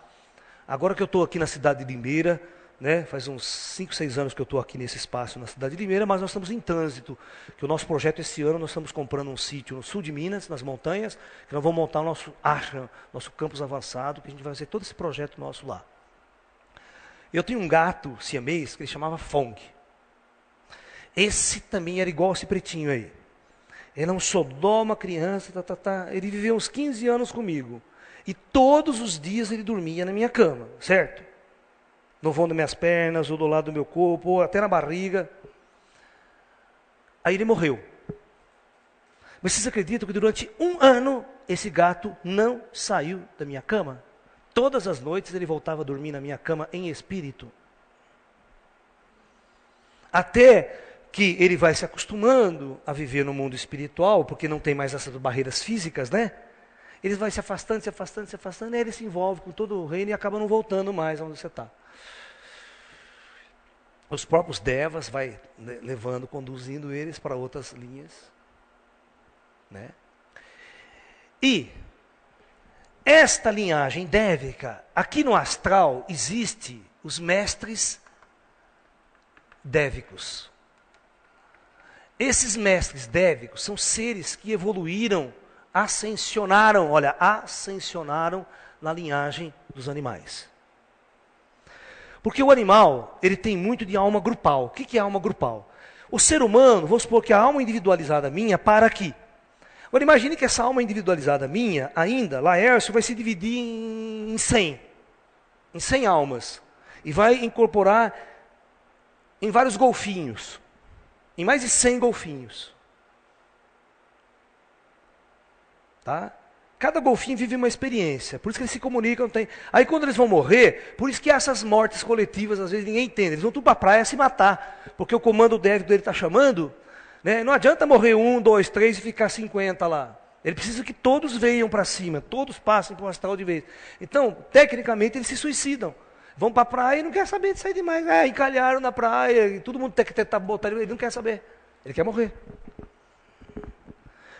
Agora que eu estou aqui na cidade de Limeira, né, faz uns 5, 6 anos que eu estou aqui nesse espaço na cidade de Limeira, mas nós estamos em trânsito, que o nosso projeto esse ano, nós estamos comprando um sítio no sul de Minas, nas montanhas, que nós vamos montar o nosso ashram, nosso campus avançado, que a gente vai fazer todo esse projeto nosso lá. Eu tinha um gato siamês que ele chamava Fong. Esse também era igual a esse pretinho aí. Ele é um xodó, uma criança, ele viveu uns 15 anos comigo. E todos os dias ele dormia na minha cama, certo? No vão das minhas pernas, ou do lado do meu corpo, ou até na barriga. Aí ele morreu. Mas vocês acreditam que durante 1 ano, esse gato não saiu da minha cama? Todas as noites ele voltava a dormir na minha cama em espírito. Até que ele vai se acostumando a viver no mundo espiritual, porque não tem mais essas barreiras físicas, né? Ele vai se afastando, e aí ele se envolve com todo o reino e acaba não voltando mais onde você está. Os próprios devas vai levando, conduzindo eles para outras linhas, né? E esta linhagem dévica, aqui no astral existe os mestres dévicos. Esses mestres dévicos são seres que evoluíram, ascensionaram na linhagem dos animais. Porque o animal, ele tem muito de alma grupal. O que é alma grupal? O ser humano, vamos supor que a alma individualizada minha para aqui. Agora imagine que essa alma individualizada minha, ainda, Laércio, vai se dividir em 100 almas. E vai incorporar em vários golfinhos. Em mais de 100 golfinhos. Tá? Cada golfinho vive uma experiência, por isso que eles se comunicam. Aí quando eles vão morrer, por isso que essas mortes coletivas, às vezes ninguém entende. Eles vão tudo para a praia se matar, porque o comando dévico dele está chamando. Né? Não adianta morrer 1, 2, 3 e ficar 50 lá. Ele precisa que todos venham para cima, todos passem para o astral de vez. Então, tecnicamente, eles se suicidam. Vão para a praia e não quer saber de sair demais. Encalharam na praia, e todo mundo tem que tentar botar ele não quer saber. Ele quer morrer.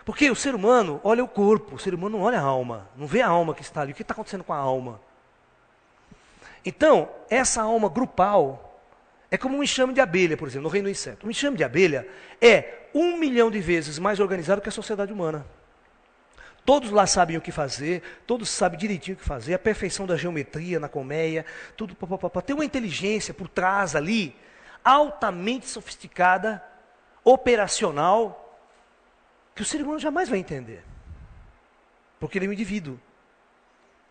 Porque o ser humano olha o corpo, o ser humano não olha a alma, não vê a alma que está ali. O que está acontecendo com a alma? Então, essa alma grupal é como um enxame de abelha, por exemplo, no reino do inseto. Um enxame de abelha é 1 milhão de vezes mais organizado que a sociedade humana. Todos lá sabem o que fazer, todos sabem direitinho o que fazer, a perfeição da geometria na colmeia, tudo. Tem uma inteligência por trás ali, altamente sofisticada, operacional, que o ser humano jamais vai entender. Porque ele é um indivíduo.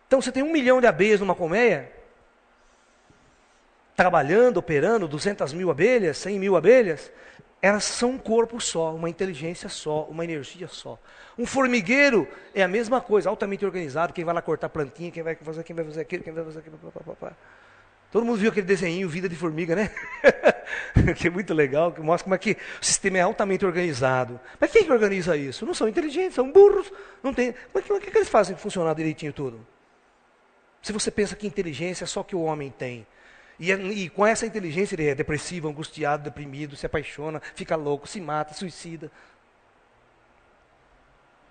Então você tem 1 milhão de abelhas numa colmeia, trabalhando, operando, 200 mil abelhas, 100 mil abelhas, elas são um corpo só, uma inteligência só, uma energia só. Um formigueiro é a mesma coisa, altamente organizado, quem vai lá cortar plantinha, quem vai fazer aquilo, quem vai fazer aquilo, papapá. Todo mundo viu aquele desenho, Vida de Formiga, né? Que é muito legal, que mostra como é que o sistema é altamente organizado. Mas quem que organiza isso? Não são inteligentes, são burros. Não tem. Como é que eles fazem funcionar direitinho tudo? Se você pensa que inteligência é só que o homem tem. E com essa inteligência ele é depressivo, angustiado, deprimido, se apaixona, fica louco, se mata, suicida.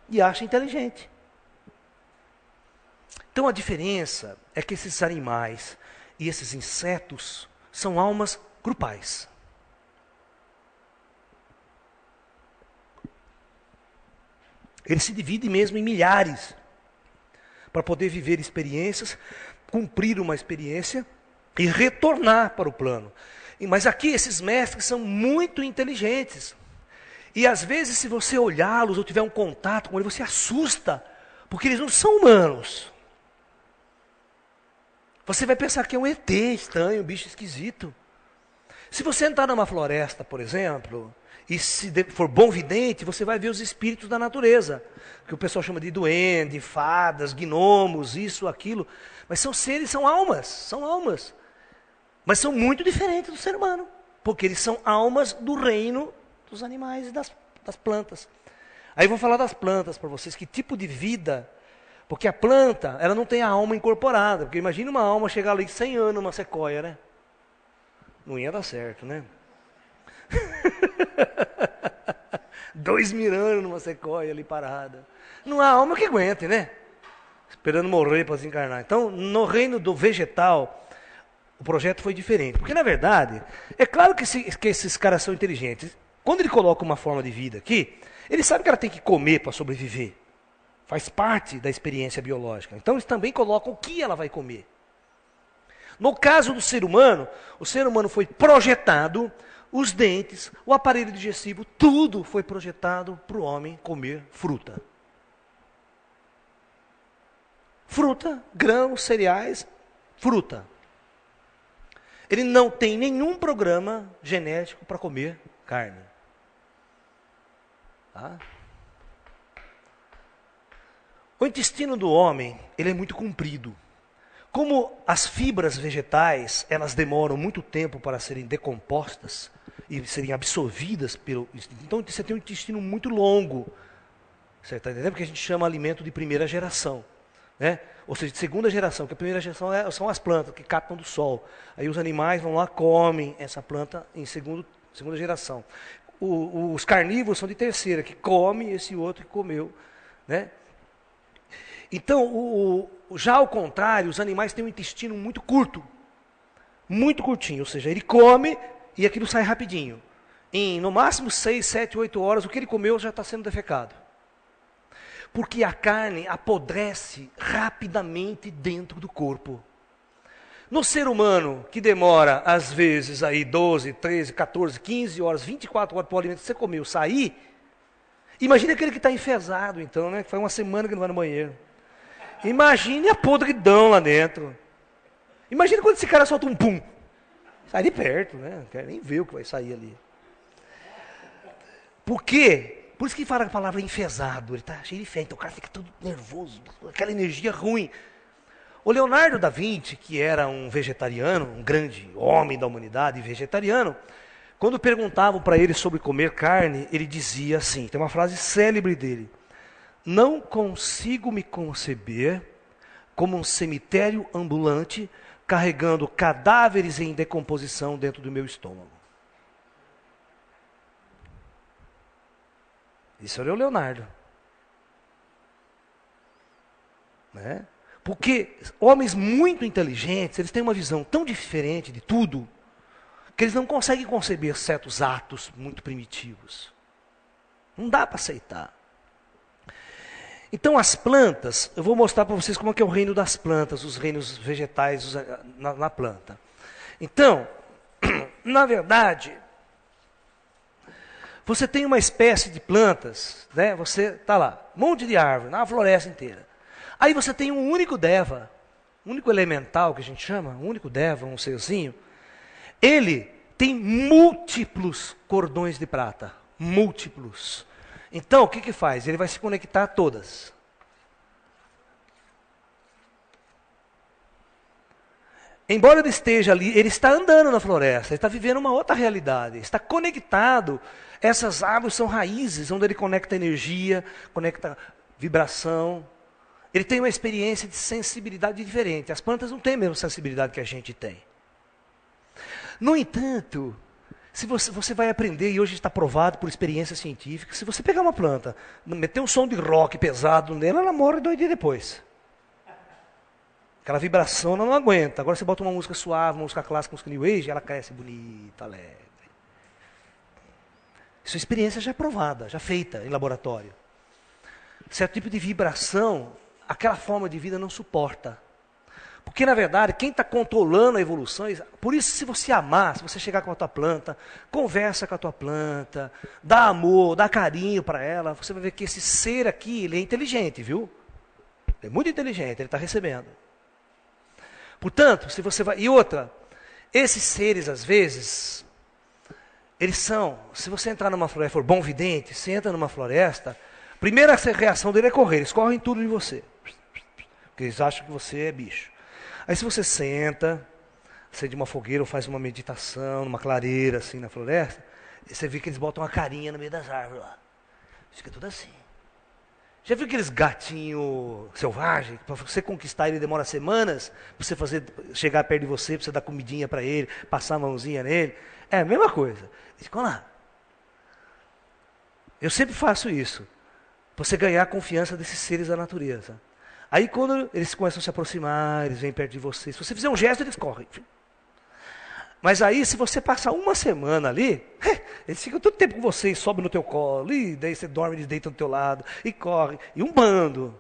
E acha inteligente. Então a diferença é que esses animais e esses insetos são almas grupais. Eles se dividem mesmo em milhares para poder viver experiências, cumprir uma experiência e retornar para o plano. Mas aqui esses mestres são muito inteligentes. E às vezes se você olhá-los ou tiver um contato com eles, você assusta, porque eles não são humanos. Você vai pensar que é um ET estranho, um bicho esquisito. Se você entrar numa floresta, por exemplo, e se for bom vidente, você vai ver os espíritos da natureza, que o pessoal chama de duende, fadas, gnomos, isso, aquilo. Mas são seres, são almas. Mas são muito diferentes do ser humano, porque eles são almas do reino dos animais e das plantas. Aí eu vou falar das plantas para vocês, que tipo de vida, porque a planta, ela não tem a alma incorporada, porque imagina uma alma chegar ali 100 anos numa sequoia, né? Não ia dar certo, né? 2.000 anos numa sequoia ali parada. Não há alma que aguente, né? Esperando morrer para desencarnar. Então, no reino do vegetal, o projeto foi diferente. Porque, na verdade, é claro que esses caras são inteligentes. Quando ele coloca uma forma de vida aqui, ele sabe que ela tem que comer para sobreviver. Faz parte da experiência biológica. Então, eles também colocam o que ela vai comer. No caso do ser humano, o ser humano foi projetado, os dentes, o aparelho digestivo, tudo foi projetado para o homem comer fruta. Fruta, grãos, cereais, fruta. Ele não tem nenhum programa genético para comer carne. Tá? O intestino do homem, ele é muito comprido. Como as fibras vegetais, elas demoram muito tempo para serem decompostas e serem absorvidas pelo intestino. Então você tem um intestino muito longo. Você está entendendo? Porque a gente chama alimento de primeira geração. Né? Ou seja, de segunda geração, que a primeira geração são as plantas que captam do sol. Aí os animais vão lá, comem essa planta em segunda geração. Os carnívoros são de terceira, que come esse outro que comeu. Né? Então, já ao contrário, os animais têm um intestino muito curto. Muito curtinho, ou seja, ele come e aquilo sai rapidinho. Em, no máximo 6, 7, 8 horas, o que ele comeu já está sendo defecado. Porque a carne apodrece rapidamente dentro do corpo. No ser humano, que demora, às vezes, aí 12, 13, 14, 15 horas, 24 horas para o alimento que você comeu sair, imagine aquele que está enfesado, então, né? Que faz uma semana que não vai no banheiro. Imagine a podridão lá dentro. Imagine quando esse cara solta um pum. Sai de perto, né? Não quero nem ver o que vai sair ali. Por quê? Por isso que fala a palavra enfesado. Ele está cheio de fé, então o cara fica todo nervoso, aquela energia ruim. O Leonardo da Vinci, que era um vegetariano, um grande homem da humanidade vegetariano, quando perguntavam para ele sobre comer carne, ele dizia assim, tem uma frase célebre dele: não consigo me conceber como um cemitério ambulante carregando cadáveres em decomposição dentro do meu estômago. Isso era o Leonardo. Né? Porque homens muito inteligentes, eles têm uma visão tão diferente de tudo, que eles não conseguem conceber certos atos muito primitivos. Não dá para aceitar. Então as plantas, eu vou mostrar para vocês como é que é o reino das plantas, os reinos vegetais na planta. Então, na verdade, você tem uma espécie de plantas, né? Você está lá, um monte de árvore, na floresta inteira. Aí você tem um único deva, um único elemental que a gente chama, um único deva, um serzinho. Ele tem múltiplos cordões de prata, múltiplos. Então, o que que faz? Ele vai se conectar a todas. Embora ele esteja ali, ele está andando na floresta, ele está vivendo uma outra realidade, está conectado. Essas árvores são raízes, onde ele conecta energia, conecta vibração. Ele tem uma experiência de sensibilidade diferente. As plantas não têm a mesma sensibilidade que a gente tem. No entanto, se você vai aprender, e hoje está provado por experiência científica, se você pegar uma planta, meter um som de rock pesado nela, ela morre 2 dias depois. Aquela vibração ela não aguenta. Agora você bota uma música suave, uma música clássica, uma música new age, ela cresce bonita, alegre. Isso é experiência já provada, já feita em laboratório. Certo tipo de vibração, aquela forma de vida não suporta. Porque, na verdade, quem está controlando a evolução, por isso, se você amar, se você chegar com a tua planta, conversa com a tua planta, dá amor, dá carinho para ela, você vai ver que esse ser aqui, ele é inteligente, viu? Ele é muito inteligente, ele está recebendo. Portanto, se você vai... E outra, esses seres, às vezes, eles são... Se você entrar numa floresta, for bom vidente, você entra numa floresta, a primeira reação dele é correr, eles correm tudo de você. Porque eles acham que você é bicho. Aí se você senta, acende uma fogueira ou faz uma meditação, numa clareira assim na floresta, você vê que eles botam uma carinha no meio das árvores lá. Fica tudo assim. Já viu aqueles gatinhos selvagens? Para você conquistar ele demora semanas, para você chegar perto de você, para você dar comidinha para ele, passar a mãozinha nele. É a mesma coisa. Eles ficam lá. Eu sempre faço isso, para você ganhar a confiança desses seres da natureza. Aí quando eles começam a se aproximar, eles vêm perto de você. Se você fizer um gesto, eles correm. Mas aí, se você passar uma semana ali, eles ficam todo tempo com você e sobem no teu colo. E daí você dorme, eles deitam do teu lado. E corre. E um bando.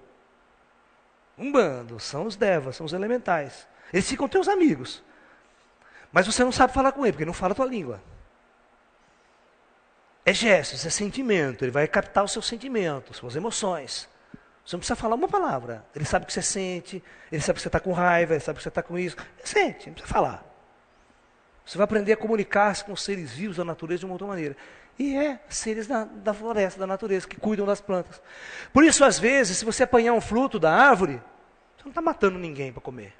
Um bando. São os devas, são os elementais. Eles ficam teus amigos. Mas você não sabe falar com ele, porque ele não fala a tua língua. É gestos, é sentimento. Ele vai captar os seus sentimentos, suas emoções. Você não precisa falar uma palavra. Ele sabe o que você sente, ele sabe que você está com raiva, ele sabe que você está com isso. Ele sente, não precisa falar. Você vai aprender a comunicar-se com os seres vivos da natureza de uma outra maneira. E é seres da floresta, da natureza, que cuidam das plantas. Por isso, às vezes, se você apanhar um fruto da árvore, você não está matando ninguém para comer.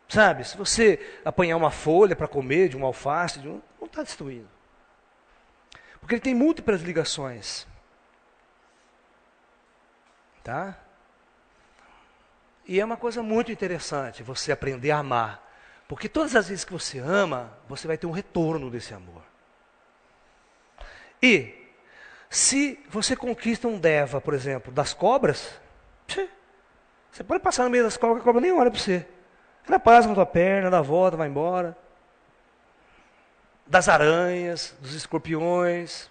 Sabe? Se você apanhar uma folha para comer, de um alface, não está destruindo. Porque ele tem múltiplas ligações. Tá? E é uma coisa muito interessante você aprender a amar. Porque todas as vezes que você ama, você vai ter um retorno desse amor. E, se você conquista um deva, por exemplo, das cobras, você pode passar no meio das cobras, que a cobra nem olha para você. Ela passa na tua perna, dá a volta, vai embora. Das aranhas, dos escorpiões.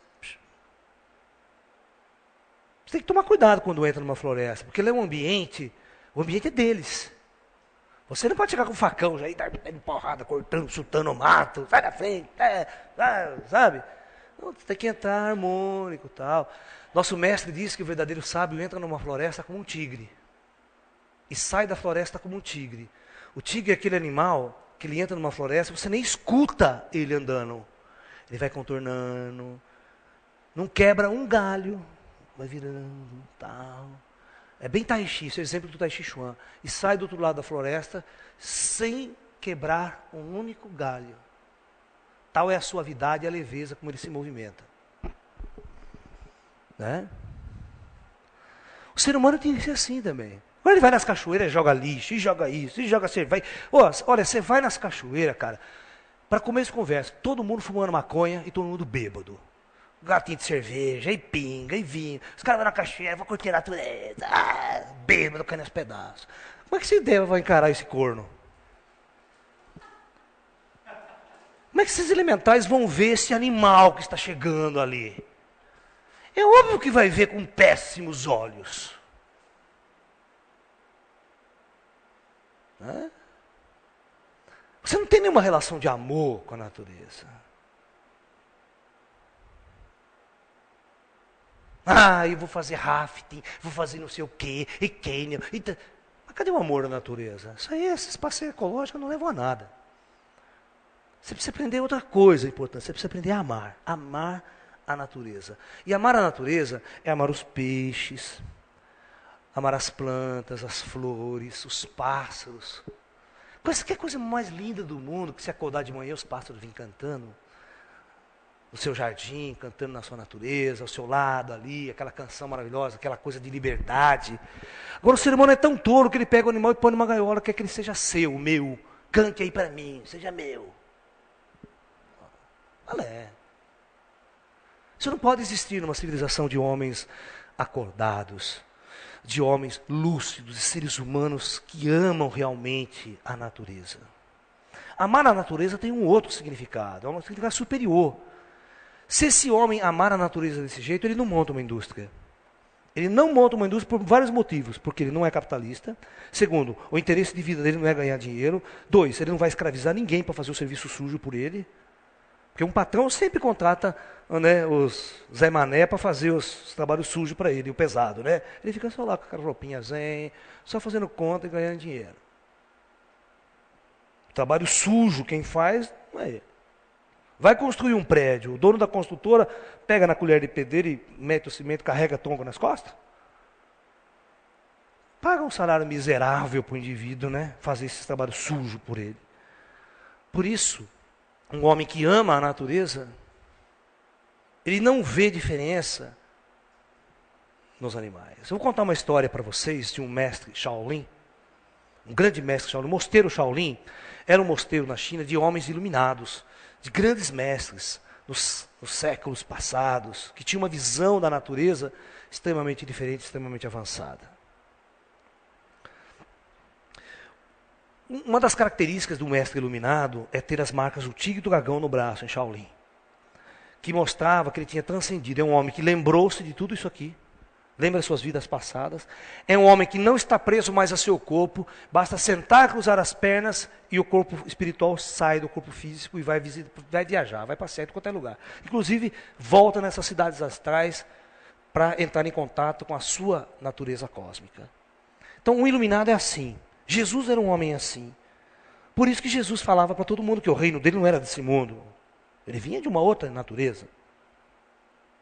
Você tem que tomar cuidado quando entra numa floresta, porque ele é o ambiente é deles. Você não pode chegar com um facão já e dar porrada, cortando, chutando o mato, sai da frente, sabe? Não, você tem que entrar harmônico e tal. Nosso mestre disse que o verdadeiro sábio entra numa floresta como um tigre e sai da floresta como um tigre. O tigre é aquele animal que ele entra numa floresta, você nem escuta ele andando. Ele vai contornando, não quebra um galho, vai virando, tal. É bem Tai Chi, esse é o exemplo do Tai Chi Chuan. E sai do outro lado da floresta sem quebrar um único galho. Tal é a suavidade e a leveza como ele se movimenta. Né? O ser humano tem que ser assim também. Quando ele vai nas cachoeiras, joga lixo, e joga isso, e joga cerveja. Olha, você vai nas cachoeiras, cara, para começo de conversa, todo mundo fumando maconha e todo mundo bêbado. Gatinho de cerveja, e pinga, e vinho. Os caras vão na cachoeira, vão curtir a natureza. Bêbado, caindo aos pedaços. Como é que esse deva vai encarar esse corno? Como é que esses elementais vão ver esse animal que está chegando ali? É óbvio que vai ver com péssimos olhos. Né? Você não tem nenhuma relação de amor com a natureza. Eu vou fazer rafting, vou fazer não sei o quê, e cânion. Mas cadê o amor à natureza? Isso aí, esses passeios ecológicos não levam a nada. Você precisa aprender outra coisa importante, você precisa aprender a amar. Amar a natureza. E amar a natureza é amar os peixes, amar as plantas, as flores, os pássaros. Que é a coisa mais linda do mundo, que se acordar de manhã os pássaros vêm cantando no seu jardim, cantando na sua natureza, ao seu lado ali, aquela canção maravilhosa, aquela coisa de liberdade. Agora o ser humano é tão tolo que ele pega o animal e põe numa gaiola, quer que ele seja seu, meu. Cante aí para mim, seja meu. Isso não pode existir numa civilização de homens acordados, de homens lúcidos, de seres humanos que amam realmente a natureza. Amar a natureza tem um outro significado, é um significado superior. Se esse homem amar a natureza desse jeito, ele não monta uma indústria. Ele não monta uma indústria por vários motivos. Porque ele não é capitalista. Segundo, o interesse de vida dele não é ganhar dinheiro. 2, ele não vai escravizar ninguém para fazer o serviço sujo por ele. Porque um patrão sempre contrata, né, os Zé Mané para fazer os trabalhos sujos para ele, o pesado. Né? Ele fica só lá com aquela roupinha zen, só fazendo conta e ganhando dinheiro. O trabalho sujo, quem faz, não é ele. Vai construir um prédio, o dono da construtora pega na colher de pedreiro e mete o cimento, carrega tongo nas costas? Paga um salário miserável para o indivíduo, né? Fazer esse trabalho sujo por ele. Por isso, um homem que ama a natureza, ele não vê diferença nos animais. Eu vou contar uma história para vocês de um mestre Shaolin, um grande mestre Shaolin. O mosteiro Shaolin era um mosteiro na China de homens iluminados, de grandes mestres nos séculos passados, que tinham uma visão da natureza extremamente diferente, extremamente avançada. Uma das características do mestre iluminado é ter as marcas do tigre e do dragão no braço, em Shaolin, que mostrava que ele tinha transcendido. É um homem que lembrou-se de tudo isso aqui, lembra as suas vidas passadas. É um homem que não está preso mais a seu corpo, basta sentar, cruzar as pernas e o corpo espiritual sai do corpo físico e vai viajar, vai para certo qualquer lugar. Inclusive, volta nessas cidades astrais para entrar em contato com a sua natureza cósmica. Então, um iluminado é assim. Jesus era um homem assim. Por isso que Jesus falava para todo mundo que o reino dele não era desse mundo. Ele vinha de uma outra natureza.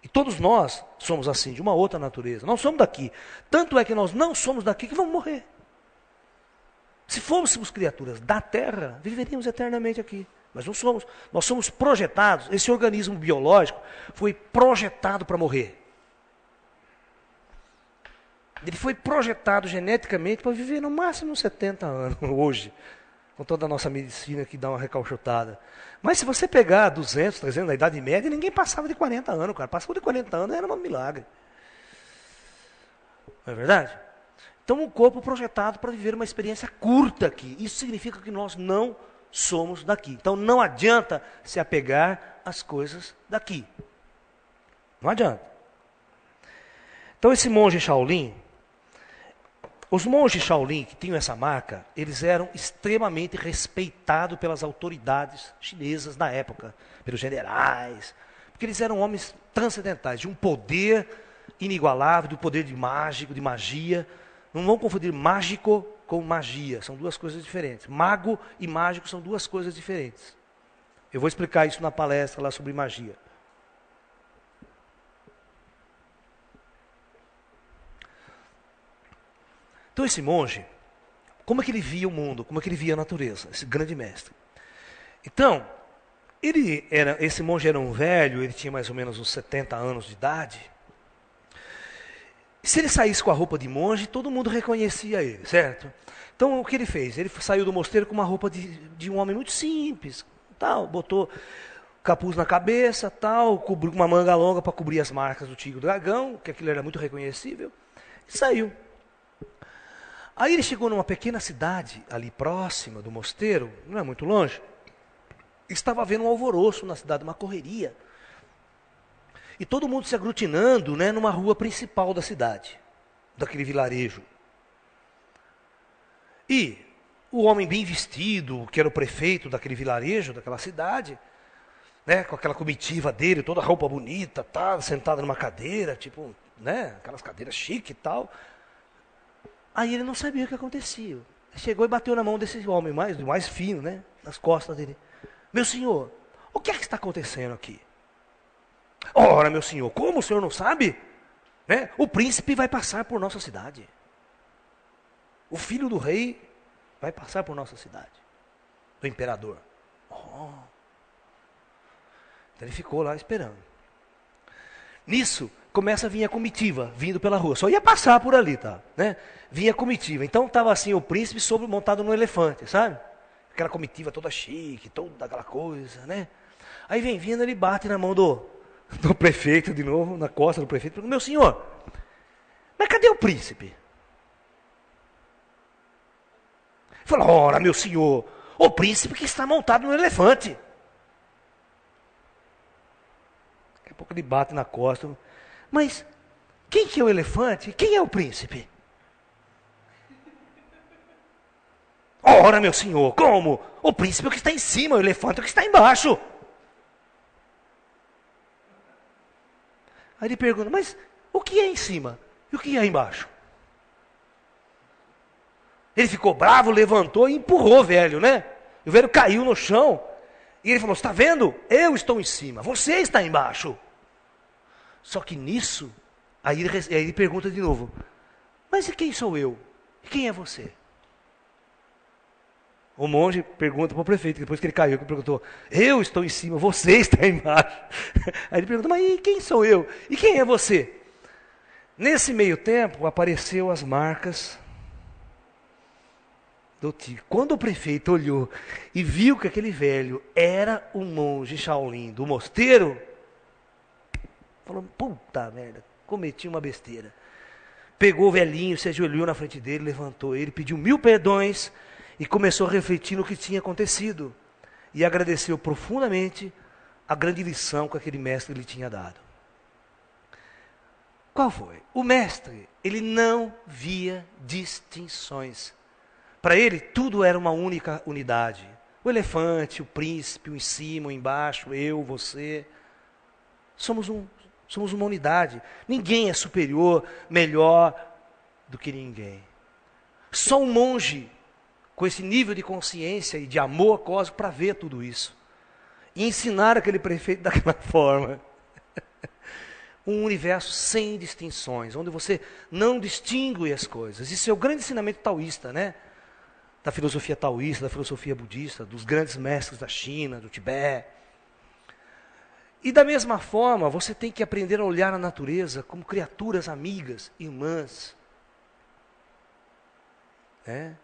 E todos nós somos assim, de uma outra natureza. Não somos daqui. Tanto é que nós não somos daqui que vamos morrer. Se fôssemos criaturas da terra, viveríamos eternamente aqui. Mas não somos. Nós somos projetados. Esse organismo biológico foi projetado para morrer. Ele foi projetado geneticamente para viver no máximo 70 anos hoje. Com toda a nossa medicina que dá uma recalchutada. Mas se você pegar 200, 300 na Idade Média, ninguém passava de 40 anos, cara. Passou de 40 anos era um milagre. Não é verdade? Então, um corpo projetado para viver uma experiência curta aqui. Isso significa que nós não somos daqui. Então, não adianta se apegar às coisas daqui. Não adianta. Então, esse monge Shaolin, os monges Shaolin que tinham essa marca, eles eram extremamente respeitados pelas autoridades chinesas na época, pelos generais, porque eles eram homens transcendentais, de um poder inigualável, do poder de mágico, de magia. Não vão confundir mágico com magia, são duas coisas diferentes. Mago e mágico são duas coisas diferentes. Eu vou explicar isso na palestra lá sobre magia. Então esse monge, como é que ele via o mundo? Como é que ele via a natureza? Esse grande mestre. Então, esse monge era um velho, ele tinha mais ou menos uns 70 anos de idade. Se ele saísse com a roupa de monge, todo mundo reconhecia ele, certo? Então o que ele fez? Ele saiu do mosteiro com uma roupa de um homem muito simples, tal, botou capuz na cabeça, tal, cobriu uma manga longa para cobrir as marcas do tigre e do dragão, que aquilo era muito reconhecível, e saiu. Aí ele chegou numa pequena cidade, ali próxima do mosteiro, não é muito longe. Estava havendo um alvoroço na cidade, uma correria. E todo mundo se aglutinando, né, numa rua principal da cidade, daquele vilarejo. E o homem bem vestido, que era o prefeito daquele vilarejo, daquela cidade, né, com aquela comitiva dele, toda roupa bonita, tá, sentado numa cadeira, tipo, né, aquelas cadeiras chique e tal. Aí ele não sabia o que acontecia. Chegou e bateu na mão desse homem mais fino, né, nas costas dele. Meu senhor, o que é que está acontecendo aqui? Ora, meu senhor, como o senhor não sabe? Né? O príncipe vai passar por nossa cidade. O filho do rei vai passar por nossa cidade. Do imperador. Oh. Então ele ficou lá esperando. Nisso, começa a vir a comitiva, vindo pela rua. Só ia passar por ali, tá? Né? Vinha a comitiva. Então estava assim, o príncipe montado no elefante, sabe? Aquela comitiva toda chique, toda aquela coisa, né? Aí vem vindo, ele bate na mão do prefeito de novo, na costa do prefeito. Pergunta, meu senhor, mas cadê o príncipe? Fala, ora, meu senhor, o príncipe que está montado no elefante. Daqui a pouco ele bate na costa. Mas quem que é o elefante? Quem é o príncipe? Ora, meu senhor, como? O príncipe é o que está em cima, o elefante é o que está embaixo. Aí ele pergunta, mas o que é em cima e o que é embaixo? Ele ficou bravo, levantou e empurrou o velho, né? E o velho caiu no chão. E ele falou, está vendo? Eu estou em cima, você está embaixo. Só que nisso, aí ele pergunta de novo, mas e quem sou eu? E quem é você? O monge pergunta para o prefeito, depois que ele caiu, ele perguntou, eu estou em cima, você está embaixo. Aí ele pergunta, mas e quem sou eu? E quem é você? Nesse meio tempo, apareceu as marcas do tigre. Quando o prefeito olhou e viu que aquele velho era o monge Shaolin do mosteiro, falou, puta merda, cometi uma besteira. Pegou o velhinho, se ajoelhou na frente dele, levantou ele, pediu 1000 perdões e começou a refletir no que tinha acontecido. E agradeceu profundamente a grande lição que aquele mestre lhe tinha dado. Qual foi? O mestre, ele não via distinções. Para ele, tudo era uma única unidade. O elefante, o príncipe, o em cima, o embaixo, eu, você. Somos uma unidade. Ninguém é superior, melhor do que ninguém. Só um monge com esse nível de consciência e de amor cósmico para ver tudo isso. E ensinar aquele prefeito daquela forma. Um universo sem distinções, onde você não distingue as coisas. Isso é o grande ensinamento taoísta, né? Da filosofia taoísta, da filosofia budista, dos grandes mestres da China, do Tibete. E da mesma forma, você tem que aprender a olhar a natureza como criaturas amigas, irmãs. Né?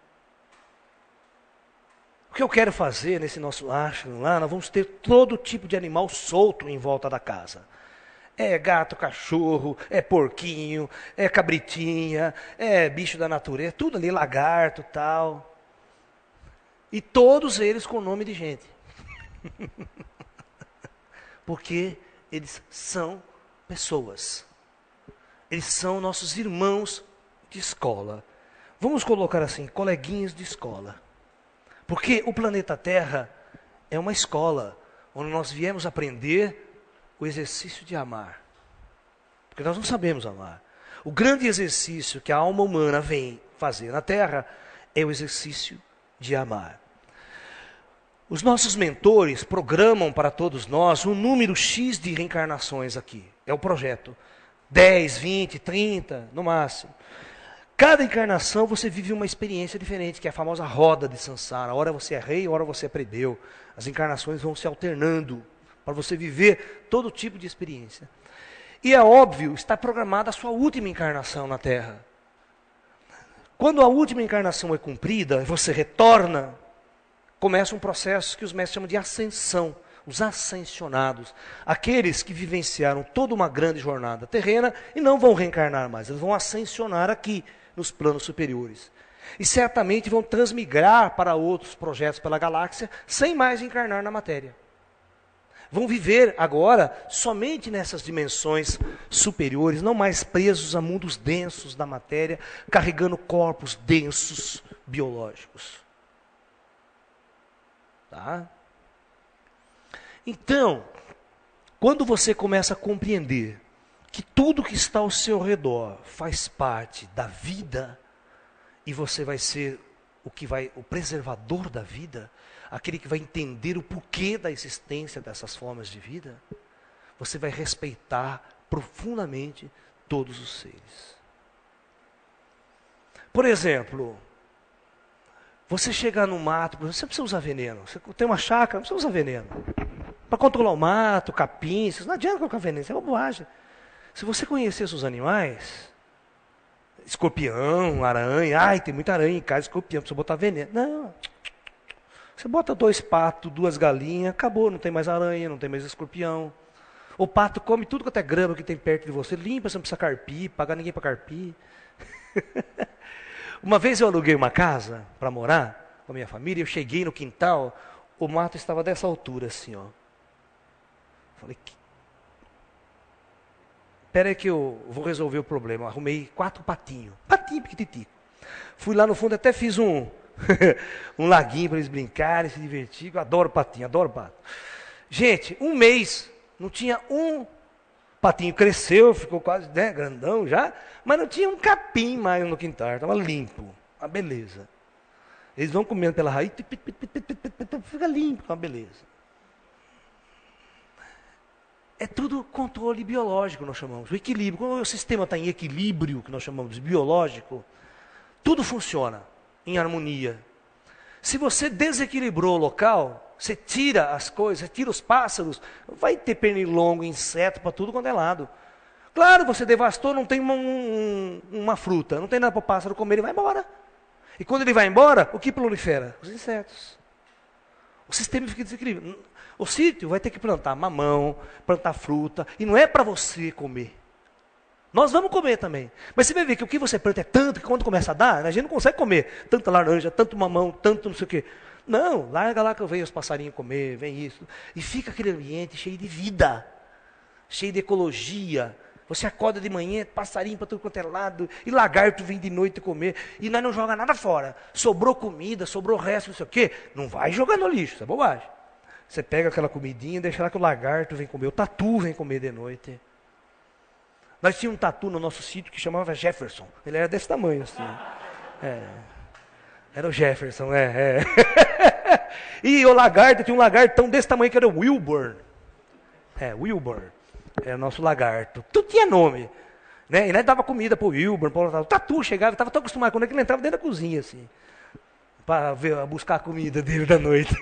O que eu quero fazer nesse nosso ashram lá, nós vamos ter todo tipo de animal solto em volta da casa. É gato, cachorro, é porquinho, é cabritinha, é bicho da natureza, tudo ali, lagarto, tal. E todos eles com nome de gente. Porque eles são pessoas. Eles são nossos irmãos de escola. Vamos colocar assim, coleguinhas de escola. Porque o planeta Terra é uma escola onde nós viemos aprender o exercício de amar. Porque nós não sabemos amar. O grande exercício que a alma humana vem fazer na Terra é o exercício de amar. Os nossos mentores programam para todos nós um número X de reencarnações aqui. É o projeto. 10, 20, 30, no máximo. Cada encarnação você vive uma experiência diferente, que é a famosa roda de Sansara. Ora você é rei, ora você é plebeu. As encarnações vão se alternando para você viver todo tipo de experiência. E é óbvio, está programada a sua última encarnação na Terra. Quando a última encarnação é cumprida, você retorna, começa um processo que os mestres chamam de ascensão. Os ascensionados, aqueles que vivenciaram toda uma grande jornada terrena e não vão reencarnar mais, eles vão ascensionar aqui, nos planos superiores. E certamente vão transmigrar para outros projetos pela galáxia, sem mais encarnar na matéria. Vão viver agora somente nessas dimensões superiores, não mais presos a mundos densos da matéria, carregando corpos densos biológicos. Tá? Então, quando você começa a compreender que tudo que está ao seu redor faz parte da vida, e você vai ser o preservador da vida, aquele que vai entender o porquê da existência dessas formas de vida, você vai respeitar profundamente todos os seres. Por exemplo, você chegar no mato, você não precisa usar veneno. Você tem uma chácara, não precisa usar veneno. Para controlar o mato, capim, não adianta colocar veneno, isso é uma bobagem. Se você conhecesse os animais, escorpião, aranha, ai, tem muita aranha em casa, escorpião, precisa botar veneno. Não. Você bota 2 patos, 2 galinhas, acabou, não tem mais aranha, não tem mais escorpião. O pato come tudo quanto é grama que tem perto de você, limpa, você não precisa carpir, pagar ninguém para carpir. Uma vez eu aluguei uma casa para morar com a minha família, eu cheguei no quintal, o mato estava dessa altura assim, ó. Falei, espera aí que eu vou resolver o problema. Eu arrumei 4 patinhos, patinho piquititico. Fui lá no fundo, até fiz um laguinho para eles brincarem, se divertirem. Eu adoro patinho, adoro pato. Gente, um mês, não tinha um patinho, cresceu, ficou quase grandão já, mas não tinha um capim mais no quintal, estava limpo, uma beleza. Eles vão comendo pela raiz, fica limpo, uma beleza. É tudo controle biológico, nós chamamos, o equilíbrio. Quando o sistema está em equilíbrio, que nós chamamos de biológico, tudo funciona em harmonia. Se você desequilibrou o local, você tira as coisas, você tira os pássaros, vai ter pernilongo, inseto para tudo quanto é lado. Claro, você devastou, não tem uma fruta, não tem nada para o pássaro comer, ele vai embora. E quando ele vai embora, o que prolifera? Os insetos. O sistema fica desequilibrado. O sítio vai ter que plantar mamão, plantar fruta, e não é para você comer. Nós vamos comer também. Mas você vai ver que o que você planta é tanto que quando começa a dar, a gente não consegue comer tanta laranja, tanto mamão, tanto não sei o quê. Não, larga lá que eu venho os passarinhos comer, vem isso. E fica aquele ambiente cheio de vida, cheio de ecologia. Você acorda de manhã, passarinho para tudo quanto é lado, e lagarto vem de noite comer, e nós não joga nada fora. Sobrou comida, sobrou resto, não sei o quê, não vai jogar no lixo, isso é bobagem. Você pega aquela comidinha e deixa lá que o lagarto vem comer, o tatu vem comer de noite. Nós tínhamos um tatu no nosso sítio que chamava Jefferson, ele era desse tamanho assim. Era o Jefferson, E o lagarto, tinha um lagartão desse tamanho que era o Wilburn. Wilburn. Era o nosso lagarto. Tudo tinha nome. Né? E nós dava comida para o Wilburn. O tatu chegava, estava tão acostumado quando ele entrava dentro da cozinha, assim. Para buscar a comida dele da noite.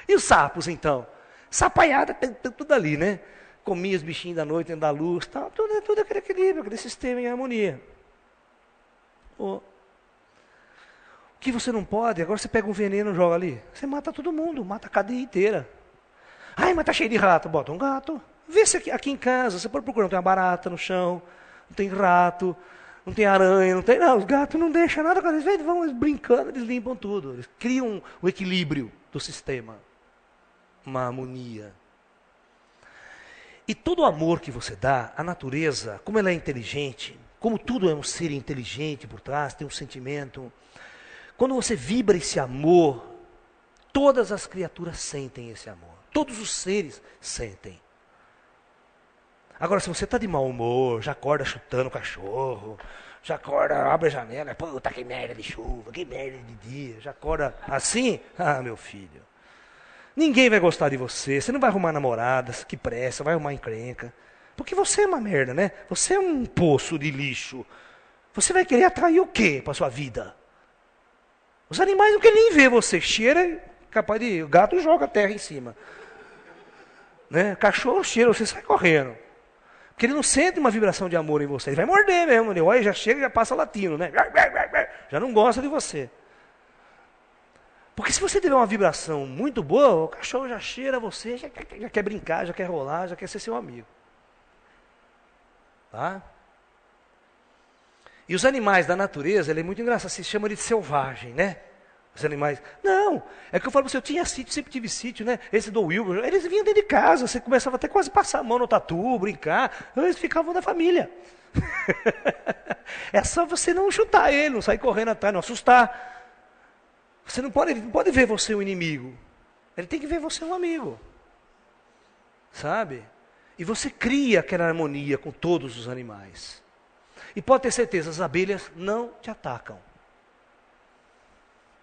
E os sapos, então? Sapaiada, tudo ali, né? Comia os bichinhos da noite, dentro da luz, tal, tudo aquele equilíbrio, aquele sistema em harmonia. O que você não pode, agora você pega um veneno e joga ali. Você mata todo mundo, mata a cadeia inteira. Ai, mas tá cheio de rato. Bota um gato. Vê se aqui em casa, você pode procurar, não tem uma barata no chão, não tem rato, não tem aranha, não tem. Não, os gatos não deixam nada, eles vão brincando, eles limpam tudo. Eles criam o equilíbrio do sistema. Uma harmonia. E todo o amor que você dá, a natureza, como ela é inteligente, como tudo é um ser inteligente por trás, tem um sentimento. Quando você vibra esse amor, todas as criaturas sentem esse amor. Todos os seres sentem. Agora, se você está de mau humor, já acorda chutando o cachorro, já acorda, abre a janela, puta que merda de chuva, que merda de dia, já acorda assim, meu filho. Ninguém vai gostar de você, você não vai arrumar namoradas, que pressa, vai arrumar encrenca. Porque você é uma merda, né? Você é um poço de lixo. Você vai querer atrair o quê para a sua vida? Os animais não querem nem ver você, cheira, capaz de... O gato joga a terra em cima. Né? Cachorro cheira, você sai correndo. Porque ele não sente uma vibração de amor em você. Ele vai morder mesmo. Ele olha, já chega e já passa latindo, né? Já não gosta de você. Porque se você tiver uma vibração muito boa, o cachorro já cheira você, já quer brincar, já quer rolar, já quer ser seu amigo. Tá? E os animais da natureza, ele é muito engraçado, se chama de selvagem, né? Os animais. Não, é que eu falo para você, eu tinha sítio, sempre tive sítio, né? Esse do Wilbur, eles vinham dentro de casa, você começava até quase a passar a mão no tatu, brincar, eles ficavam da família. É só você não chutar ele, não sair correndo atrás, não assustar. Ele não pode ver você um inimigo. Ele tem que ver você um amigo. Sabe? E você cria aquela harmonia com todos os animais. E pode ter certeza, as abelhas não te atacam.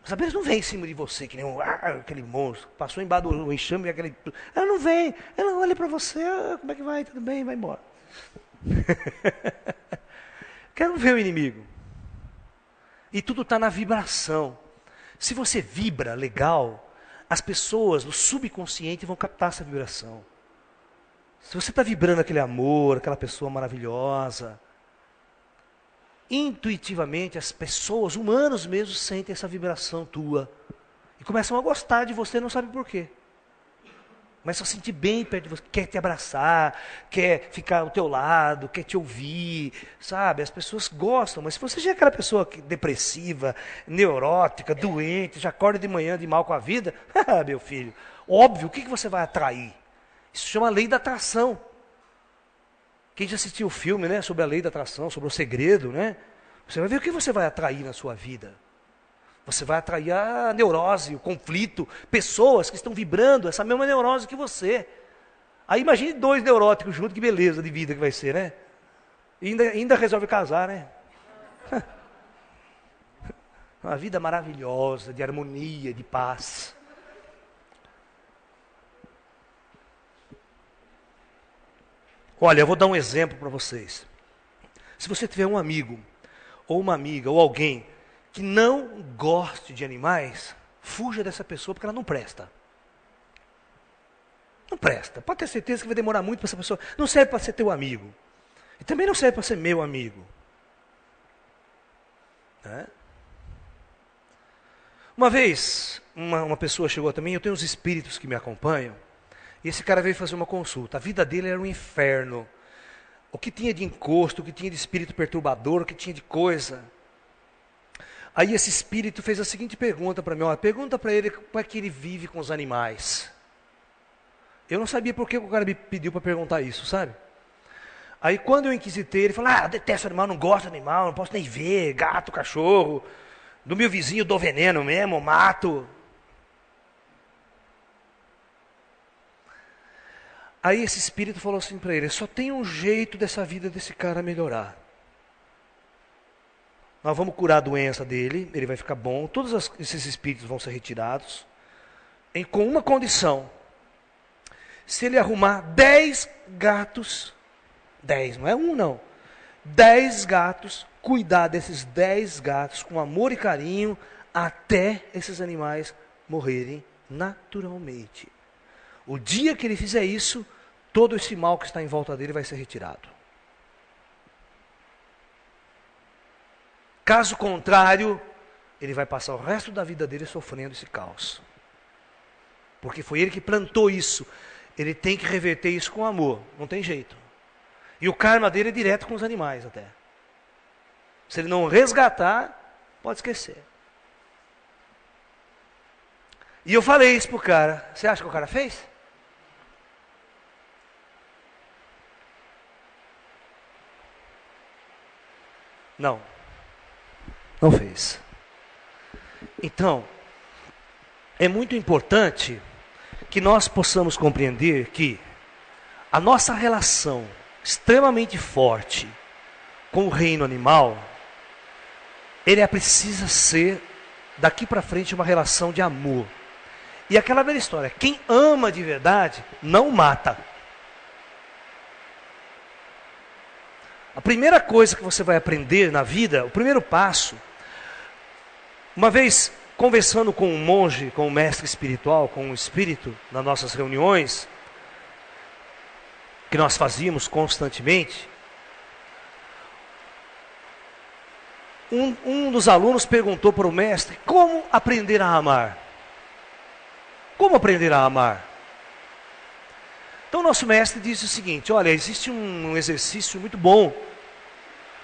As abelhas não vêm em cima de você, que nem aquele monstro. Passou embaixo do enxame, ela não vem. Ela olha para você, como é que vai? Tudo bem, vai embora. Quero ver o inimigo. E tudo está na vibração. Se você vibra legal, as pessoas no subconsciente vão captar essa vibração. Se você está vibrando aquele amor, aquela pessoa maravilhosa, intuitivamente as pessoas, humanos mesmo, sentem essa vibração tua. E começam a gostar de você, não sabe por quê. Começam a sentir bem perto de você, quer te abraçar, quer ficar ao teu lado, quer te ouvir, sabe? As pessoas gostam, mas se você já é aquela pessoa depressiva, neurótica, doente, já acorda de manhã de mal com a vida, meu filho, óbvio, o que você vai atrair? Isso chama lei da atração. Quem já assistiu o filme, né, sobre a lei da atração, sobre o segredo, né? Você vai ver o que você vai atrair na sua vida. Você vai atrair a neurose, o conflito, pessoas que estão vibrando essa mesma neurose que você. Aí imagine 2 neuróticos juntos, que beleza de vida que vai ser, né? E ainda resolve casar, né? Uma vida maravilhosa, de harmonia, de paz. Olha, eu vou dar um exemplo para vocês. Se você tiver um amigo, ou uma amiga, ou alguém que não goste de animais, fuja dessa pessoa porque ela não presta. Não presta. Pode ter certeza que vai demorar muito para essa pessoa. Não serve para ser teu amigo. E também não serve para ser meu amigo. Né? Uma vez, uma pessoa chegou também, eu tenho uns espíritos que me acompanham, e esse cara veio fazer uma consulta. A vida dele era um inferno. O que tinha de encosto, o que tinha de espírito perturbador, o que tinha de coisa. Aí esse espírito fez a seguinte pergunta para mim, pergunta para ele como é que ele vive com os animais. Eu não sabia por que o cara me pediu para perguntar isso, sabe? Aí quando eu inquisitei, ele falou, detesto animal, não gosto de animal, não posso nem ver, gato, cachorro, do meu vizinho dou veneno mesmo, mato. Aí esse espírito falou assim para ele, só tem um jeito dessa vida desse cara melhorar. Nós vamos curar a doença dele, ele vai ficar bom, todos esses espíritos vão ser retirados, com uma condição. Se ele arrumar 10 gatos, 10, não é um não, 10 gatos, cuidar desses 10 gatos com amor e carinho, até esses animais morrerem naturalmente. O dia que ele fizer isso, todo esse mal que está em volta dele vai ser retirado. Caso contrário, ele vai passar o resto da vida dele sofrendo esse caos. Porque foi ele que plantou isso. Ele tem que reverter isso com amor, não tem jeito. E o karma dele é direto com os animais até. Se ele não resgatar, pode esquecer. E eu falei isso pro cara. Você acha que o cara fez? Não. Não fez. Então, é muito importante que nós possamos compreender que a nossa relação extremamente forte com o reino animal, ele precisa ser, daqui para frente, uma relação de amor. E aquela velha história, quem ama de verdade, não mata. A primeira coisa que você vai aprender na vida, o primeiro passo, uma vez conversando com um monge, com um mestre espiritual, com um espírito, nas nossas reuniões, que nós fazíamos constantemente, um dos alunos perguntou para o mestre, como aprender a amar? Como aprender a amar? Então nosso mestre disse o seguinte, olha, existe um exercício muito bom,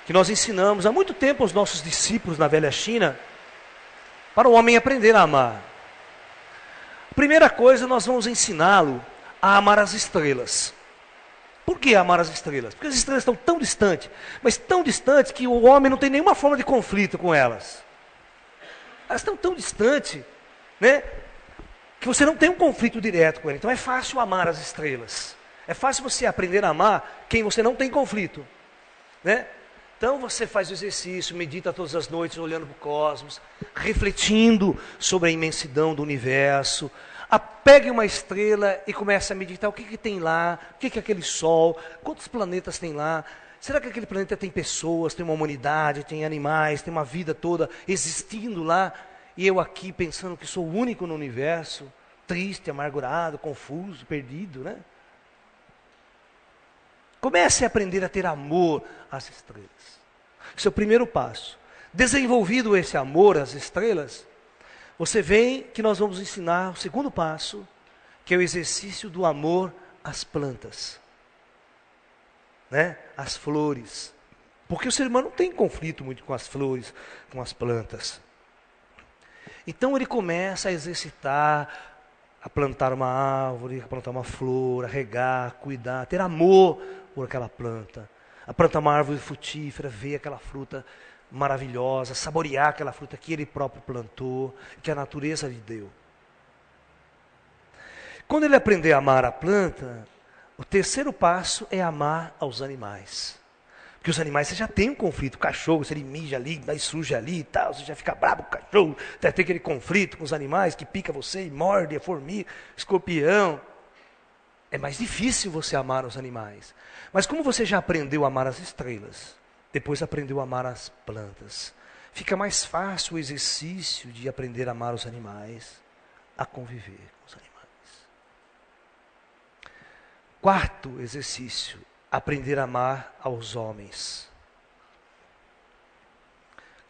que nós ensinamos há muito tempo aos nossos discípulos na velha China, para o homem aprender a amar. Primeira coisa, nós vamos ensiná-lo a amar as estrelas. Por que amar as estrelas? Porque as estrelas estão tão distantes, mas tão distantes que o homem não tem nenhuma forma de conflito com elas. Elas estão tão distantes né? Que você não tem um conflito direto com ele. Então é fácil amar as estrelas. É fácil você aprender a amar quem você não tem conflito, né? Então você faz o exercício, medita todas as noites olhando para o cosmos, refletindo sobre a imensidão do universo. Pegue uma estrela e comece a meditar o que tem lá, o que é aquele sol, quantos planetas tem lá. Será que aquele planeta tem pessoas, tem uma humanidade, tem animais, tem uma vida toda existindo lá? E eu aqui pensando que sou o único no universo, triste, amargurado, confuso, perdido, né? Comece a aprender a ter amor às estrelas. Esse é o primeiro passo. Desenvolvido esse amor às estrelas, você vê que nós vamos ensinar o segundo passo, que é o exercício do amor às plantas, né? Às flores. Porque o ser humano não tem conflito muito com as flores, com as plantas. Então ele começa a exercitar, a plantar uma árvore, a plantar uma flor, a regar, cuidar, ter amor por aquela planta. A plantar uma árvore frutífera, ver aquela fruta maravilhosa, saborear aquela fruta que ele próprio plantou, que a natureza lhe deu. Quando ele aprender a amar a planta, o terceiro passo é amar aos animais. Porque os animais, você já tem um conflito. O cachorro, se ele mija ali, daí suja ali e tal, você já fica bravo com o cachorro, deve ter aquele conflito com os animais que pica você e morde, a formiga, escorpião. É mais difícil você amar os animais. Mas como você já aprendeu a amar as estrelas, depois aprendeu a amar as plantas, fica mais fácil o exercício de aprender a amar os animais, a conviver com os animais. Quarto exercício, aprender a amar aos homens.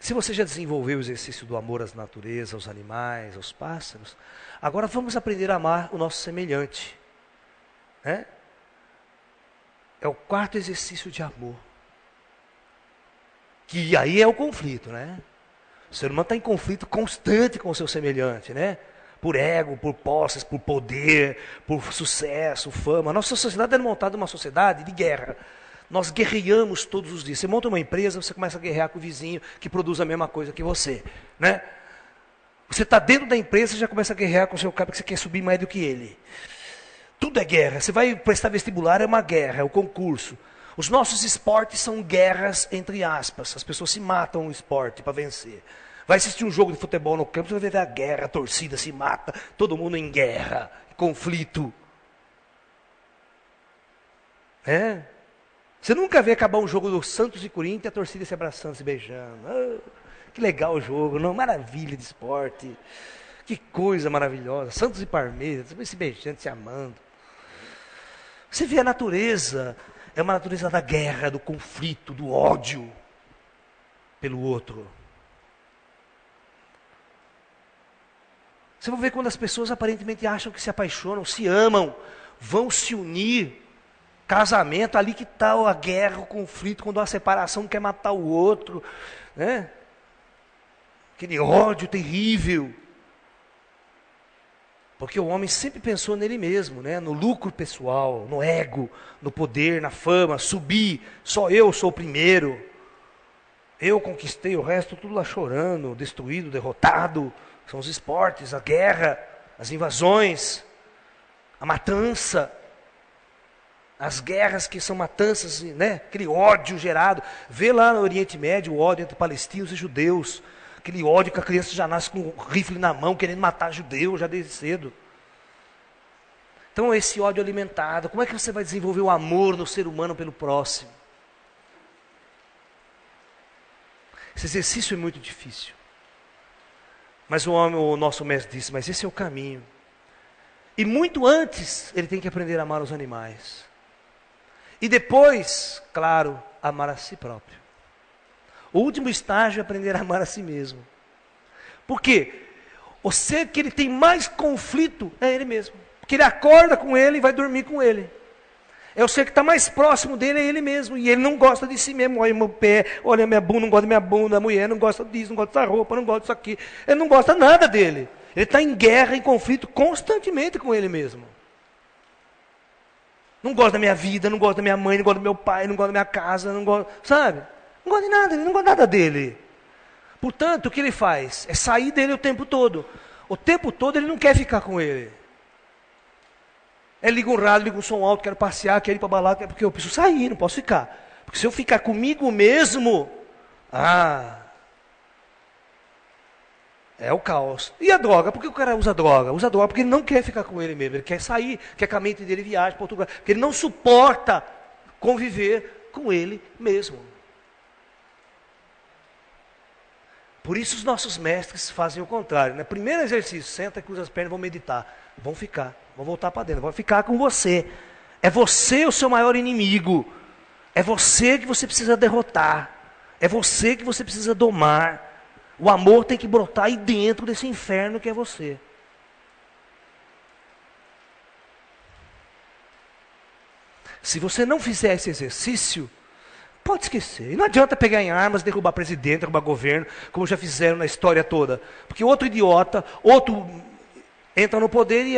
Se você já desenvolveu o exercício do amor às naturezas, aos animais, aos pássaros, agora vamos aprender a amar o nosso semelhante. Né? É o quarto exercício de amor. Que aí é o conflito, né? O ser humano está em conflito constante com o seu semelhante, né? Por ego, por posses, por poder, por sucesso, fama. Nossa sociedade é montada uma sociedade de guerra. Nós guerreamos todos os dias. Você monta uma empresa, você começa a guerrear com o vizinho que produz a mesma coisa que você, né? Você está dentro da empresa e já começa a guerrear com o seu cara porque você quer subir mais do que ele. Tudo é guerra. Você vai prestar vestibular, é uma guerra, é o concurso. Os nossos esportes são guerras, entre aspas. As pessoas se matam no esporte para vencer. Vai assistir um jogo de futebol no campo, você vai ver a guerra, a torcida se mata, todo mundo em guerra, conflito. É? Você nunca vê acabar um jogo do Santos e Corinthians e a torcida se abraçando, se beijando. Ah, que legal o jogo, não? Maravilha de esporte. Que coisa maravilhosa. Santos e Palmeiras, se beijando, se amando. Você vê a natureza, é uma natureza da guerra, do conflito, do ódio pelo outro. Você vai ver quando as pessoas aparentemente acham que se apaixonam, se amam, vão se unir. Casamento, ali que está a guerra, o conflito, quando há separação, quer matar o outro. Né? Aquele ódio terrível. Porque o homem sempre pensou nele mesmo, né? No lucro pessoal, no ego, no poder, na fama, subir, só eu sou o primeiro. Eu conquistei, o resto tudo lá chorando, destruído, derrotado. São os esportes, a guerra, as invasões, a matança. As guerras que são matanças, né? Aquele ódio gerado. Vê lá no Oriente Médio o ódio entre palestinos e judeus. Aquele ódio que a criança já nasce com um rifle na mão, querendo matar judeu já desde cedo. Então esse ódio alimentado, como é que você vai desenvolver o amor no ser humano pelo próximo? Esse exercício é muito difícil. Mas o nosso mestre disse, mas esse é o caminho. E muito antes, ele tem que aprender a amar os animais. E depois, claro, amar a si próprio. O último estágio é aprender a amar a si mesmo. Por quê? O ser que ele tem mais conflito é ele mesmo. Porque ele acorda com ele e vai dormir com ele. É o ser que está mais próximo dele, é ele mesmo. E ele não gosta de si mesmo. Olha o meu pé, olha a minha bunda, não gosta da minha bunda. A mulher não gosta disso, não gosta dessa roupa, não gosta disso aqui. Ele não gosta nada dele. Ele está em guerra, em conflito constantemente com ele mesmo. Não gosta da minha vida, não gosta da minha mãe, não gosta do meu pai, não gosta da minha casa, não gosta, sabe? Não gosta de nada, ele não gosta nada dele. Portanto, o que ele faz? É sair dele o tempo todo. O tempo todo ele não quer ficar com ele. Ele liga um rádio, liga um som alto, quero passear, quero ir para balada, porque eu preciso sair, não posso ficar. Porque se eu ficar comigo mesmo, é o caos. E a droga? Por que o cara usa droga? Usa droga porque ele não quer ficar com ele mesmo. Ele quer sair, quer que a mente dele viaje para outro lugar. Porque ele não suporta conviver com ele mesmo. Por isso os nossos mestres fazem o contrário. No primeiro exercício, senta, cruza as pernas, vão meditar. Vão ficar, vão voltar para dentro, vão ficar com você. É você o seu maior inimigo. É você que você precisa derrotar. É você que você precisa domar. O amor tem que brotar aí dentro desse inferno que é você. Se você não fizer esse exercício, pode esquecer. E não adianta pegar em armas, derrubar presidente, derrubar governo, como já fizeram na história toda. Porque outro idiota, outro entra no poder e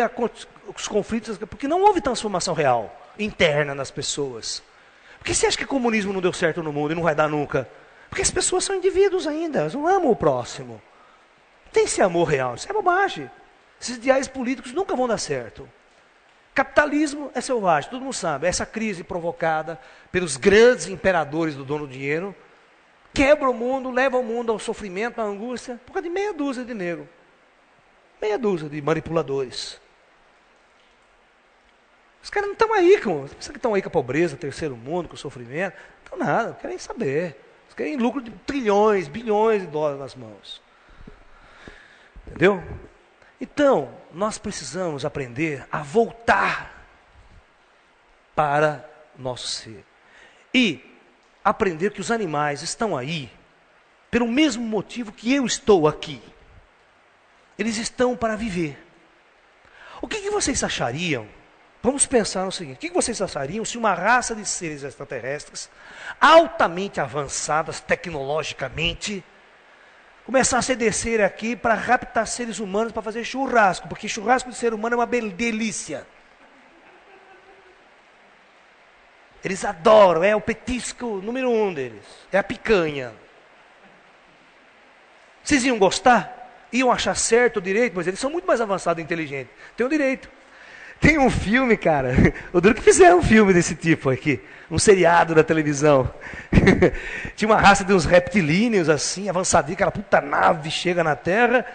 os conflitos... Porque não houve transformação real, interna nas pessoas. Por que você acha que o comunismo não deu certo no mundo e não vai dar nunca? Porque as pessoas são indivíduos ainda, elas não amam o próximo. Não tem esse amor real, isso é bobagem. Esses ideais políticos nunca vão dar certo. Capitalismo é selvagem, todo mundo sabe. Essa crise provocada pelos grandes imperadores do dono do dinheiro quebra o mundo, leva o mundo ao sofrimento, à angústia, por causa de meia dúzia de negros. Meia dúzia de manipuladores. Os caras não estão aí com... Pensa que estão aí com a pobreza, terceiro mundo, com o sofrimento. Não estão nada, não querem saber. Eles querem lucro de trilhões, bilhões de dólares nas mãos. Entendeu? Então, nós precisamos aprender a voltar para nosso ser. E aprender que os animais estão aí pelo mesmo motivo que eu estou aqui. Eles estão para viver. O que vocês achariam? Vamos pensar no seguinte: o que vocês achariam se uma raça de seres extraterrestres, altamente avançadas tecnologicamente, começasse a descer aqui para raptar seres humanos para fazer churrasco? Porque churrasco de ser humano é uma delícia. Eles adoram, é o petisco número 1 deles. É a picanha. Vocês iam gostar? Iam achar certo o direito? Mas eles são muito mais avançados e inteligentes. Tem o direito. Tem um filme, cara, o duro que fizeram um filme desse tipo aqui, um seriado da televisão. Tinha uma raça de uns reptilíneos assim, avançadinhos, aquela puta nave chega na Terra,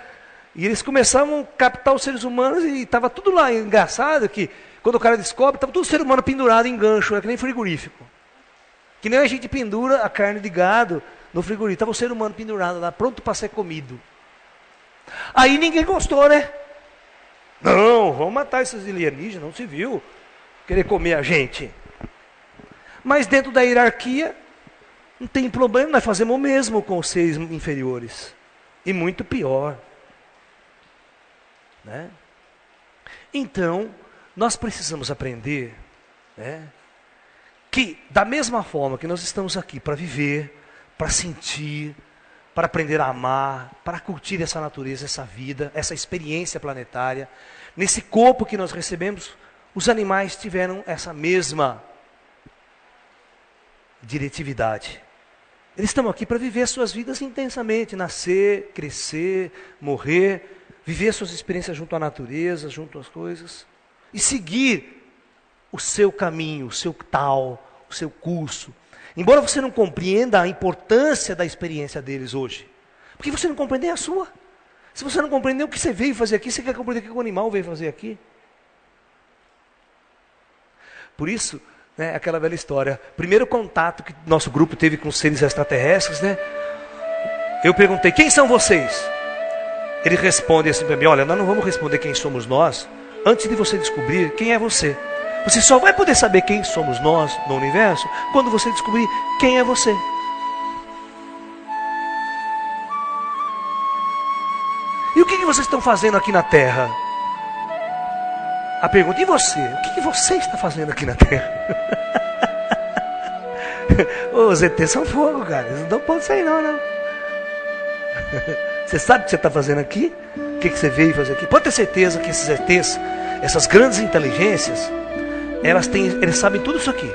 e eles começavam a captar os seres humanos e estava tudo lá. Engraçado que quando o cara descobre, estava todo ser humano pendurado em gancho, que nem frigorífico. Que nem a gente pendura a carne de gado no frigorífico, estava o ser humano pendurado lá, pronto para ser comido. Aí ninguém gostou, né? Não, vamos matar esses alienígenas, não se viu querer comer a gente. Mas dentro da hierarquia, não tem problema, nós fazemos o mesmo com os seres inferiores. E muito pior. Né? Então, nós precisamos aprender, né, que da mesma forma que nós estamos aqui para viver, para sentir, para aprender a amar, para curtir essa natureza, essa vida, essa experiência planetária. Nesse corpo que nós recebemos, os animais tiveram essa mesma diretividade. Eles estão aqui para viver suas vidas intensamente, nascer, crescer, morrer, viver suas experiências junto à natureza, junto às coisas, e seguir o seu caminho, o seu tal, o seu curso. Embora você não compreenda a importância da experiência deles hoje. Porque você não compreende a sua. Se você não compreendeu o que você veio fazer aqui, você quer compreender o que o animal veio fazer aqui. Por isso, né, aquela velha história. Primeiro contato que nosso grupo teve com seres extraterrestres, né? Eu perguntei, quem são vocês? Ele responde assim para mim, olha, nós não vamos responder quem somos nós antes de você descobrir quem é você. Você só vai poder saber quem somos nós no universo quando você descobrir quem é você. E o que vocês estão fazendo aqui na Terra? A pergunta, e você? O que você está fazendo aqui na Terra? Os ETs são fogo, cara. Eles não dão ponto isso aí não. Você sabe o que você está fazendo aqui? O que você veio fazer aqui? Pode ter certeza que esses ETs, essas grandes inteligências, eles sabem tudo isso aqui.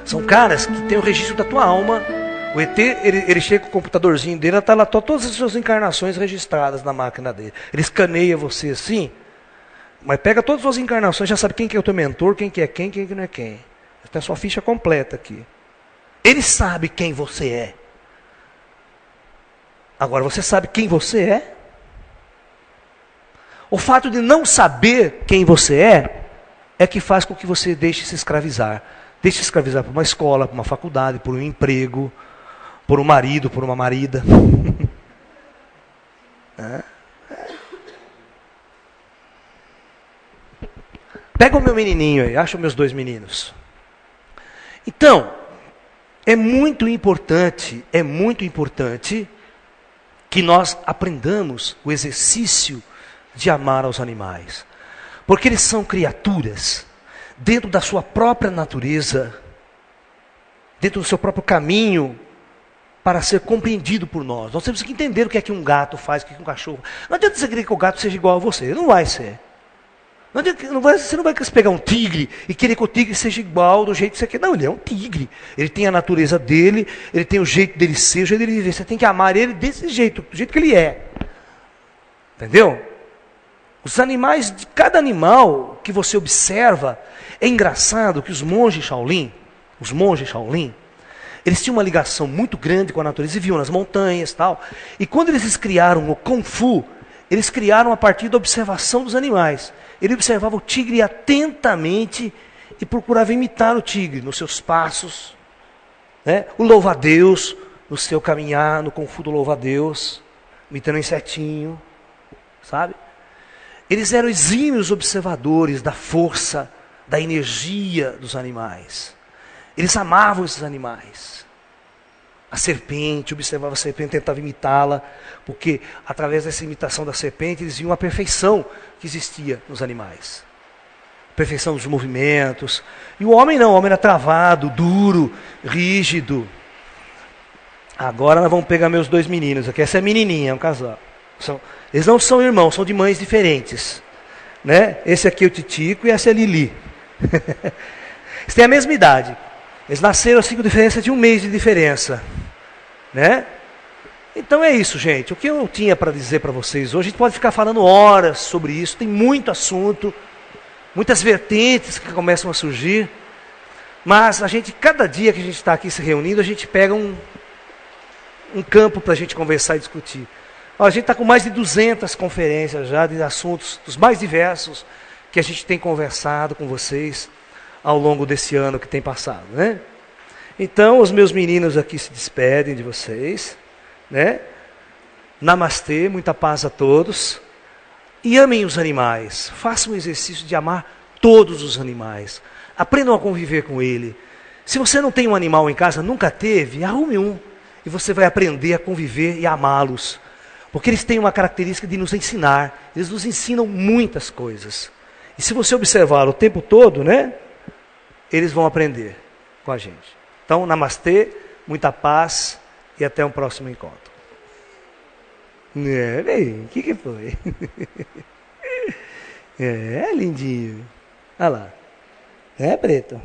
São caras que têm o registro da tua alma, o O ET, ele chega com o computadorzinho dele, está lá todas as suas encarnações registradas na máquina dele. Ele escaneia você assim, mas pega todas as suas encarnações, já sabe quem que é o teu mentor, quem que não é quem. Tem a sua ficha completa aqui. Ele sabe quem você é. Agora, você sabe quem você é? O fato de não saber quem você é que faz com que você deixe se escravizar. Deixe se escravizar por uma escola, por uma faculdade, por um emprego, por um marido, por uma marida. Pega o meu menininho aí, acha os meus 2 meninos. Então, é muito importante que nós aprendamos o exercício de amar aos animais. Porque eles são criaturas, dentro da sua própria natureza, dentro do seu próprio caminho, para ser compreendido por nós. Nós temos que entender o que é que um gato faz, o que é que um cachorro faz. Não adianta você querer que o gato seja igual a você, ele não vai ser. Você não vai pegar um tigre e querer que o tigre seja igual do jeito que você quer. Não, ele é um tigre. Ele tem a natureza dele, ele tem o jeito dele ser, o jeito dele viver. Você tem que amar ele desse jeito, do jeito que ele é. Entendeu? Os animais, cada animal que você observa, é engraçado que os monges Shaolin, eles tinham uma ligação muito grande com a natureza, viviam nas montanhas e tal. E quando eles criaram o Kung Fu, eles criaram a partir da observação dos animais. Ele observava o tigre atentamente e procurava imitar o tigre nos seus passos, né? O louva-a-Deus no seu caminhar, no Kung Fu do louva-a-Deus, imitando um insetinho, sabe? Eles eram exímios observadores da força, da energia dos animais. Eles amavam esses animais. A serpente, observava a serpente, tentava imitá-la, porque através dessa imitação da serpente eles viam a perfeição que existia nos animais. A perfeição dos movimentos. E o homem não, o homem era travado, duro, rígido. Agora nós vamos pegar meus 2 meninos aqui. Essa é a menininha, é um casal. Eles não são irmãos, são de mães diferentes. Né? Esse aqui é o Titico e essa é a Lili. Eles têm a mesma idade. Eles nasceram assim com diferença de 1 mês de diferença. Né? Então é isso, gente. O que eu tinha para dizer para vocês hoje, a gente pode ficar falando horas sobre isso, tem muito assunto, muitas vertentes que começam a surgir, mas a gente, cada dia que a gente está aqui se reunindo, a gente pega um campo para a gente conversar e discutir. A gente está com mais de 200 conferências já de assuntos dos mais diversos que a gente tem conversado com vocês ao longo desse ano que tem passado, né? Então, os meus meninos aqui se despedem de vocês, né? Namastê, muita paz a todos. E amem os animais. Façam o exercício de amar todos os animais. Aprendam a conviver com ele. Se você não tem um animal em casa, nunca teve, arrume um. E você vai aprender a conviver e amá-los. Porque eles têm uma característica de nos ensinar. Eles nos ensinam muitas coisas. E se você observar o tempo todo, né? Eles vão aprender com a gente. Então, namastê, muita paz e até um próximo encontro. O que foi? É, lindinho. Olha lá. É, preto.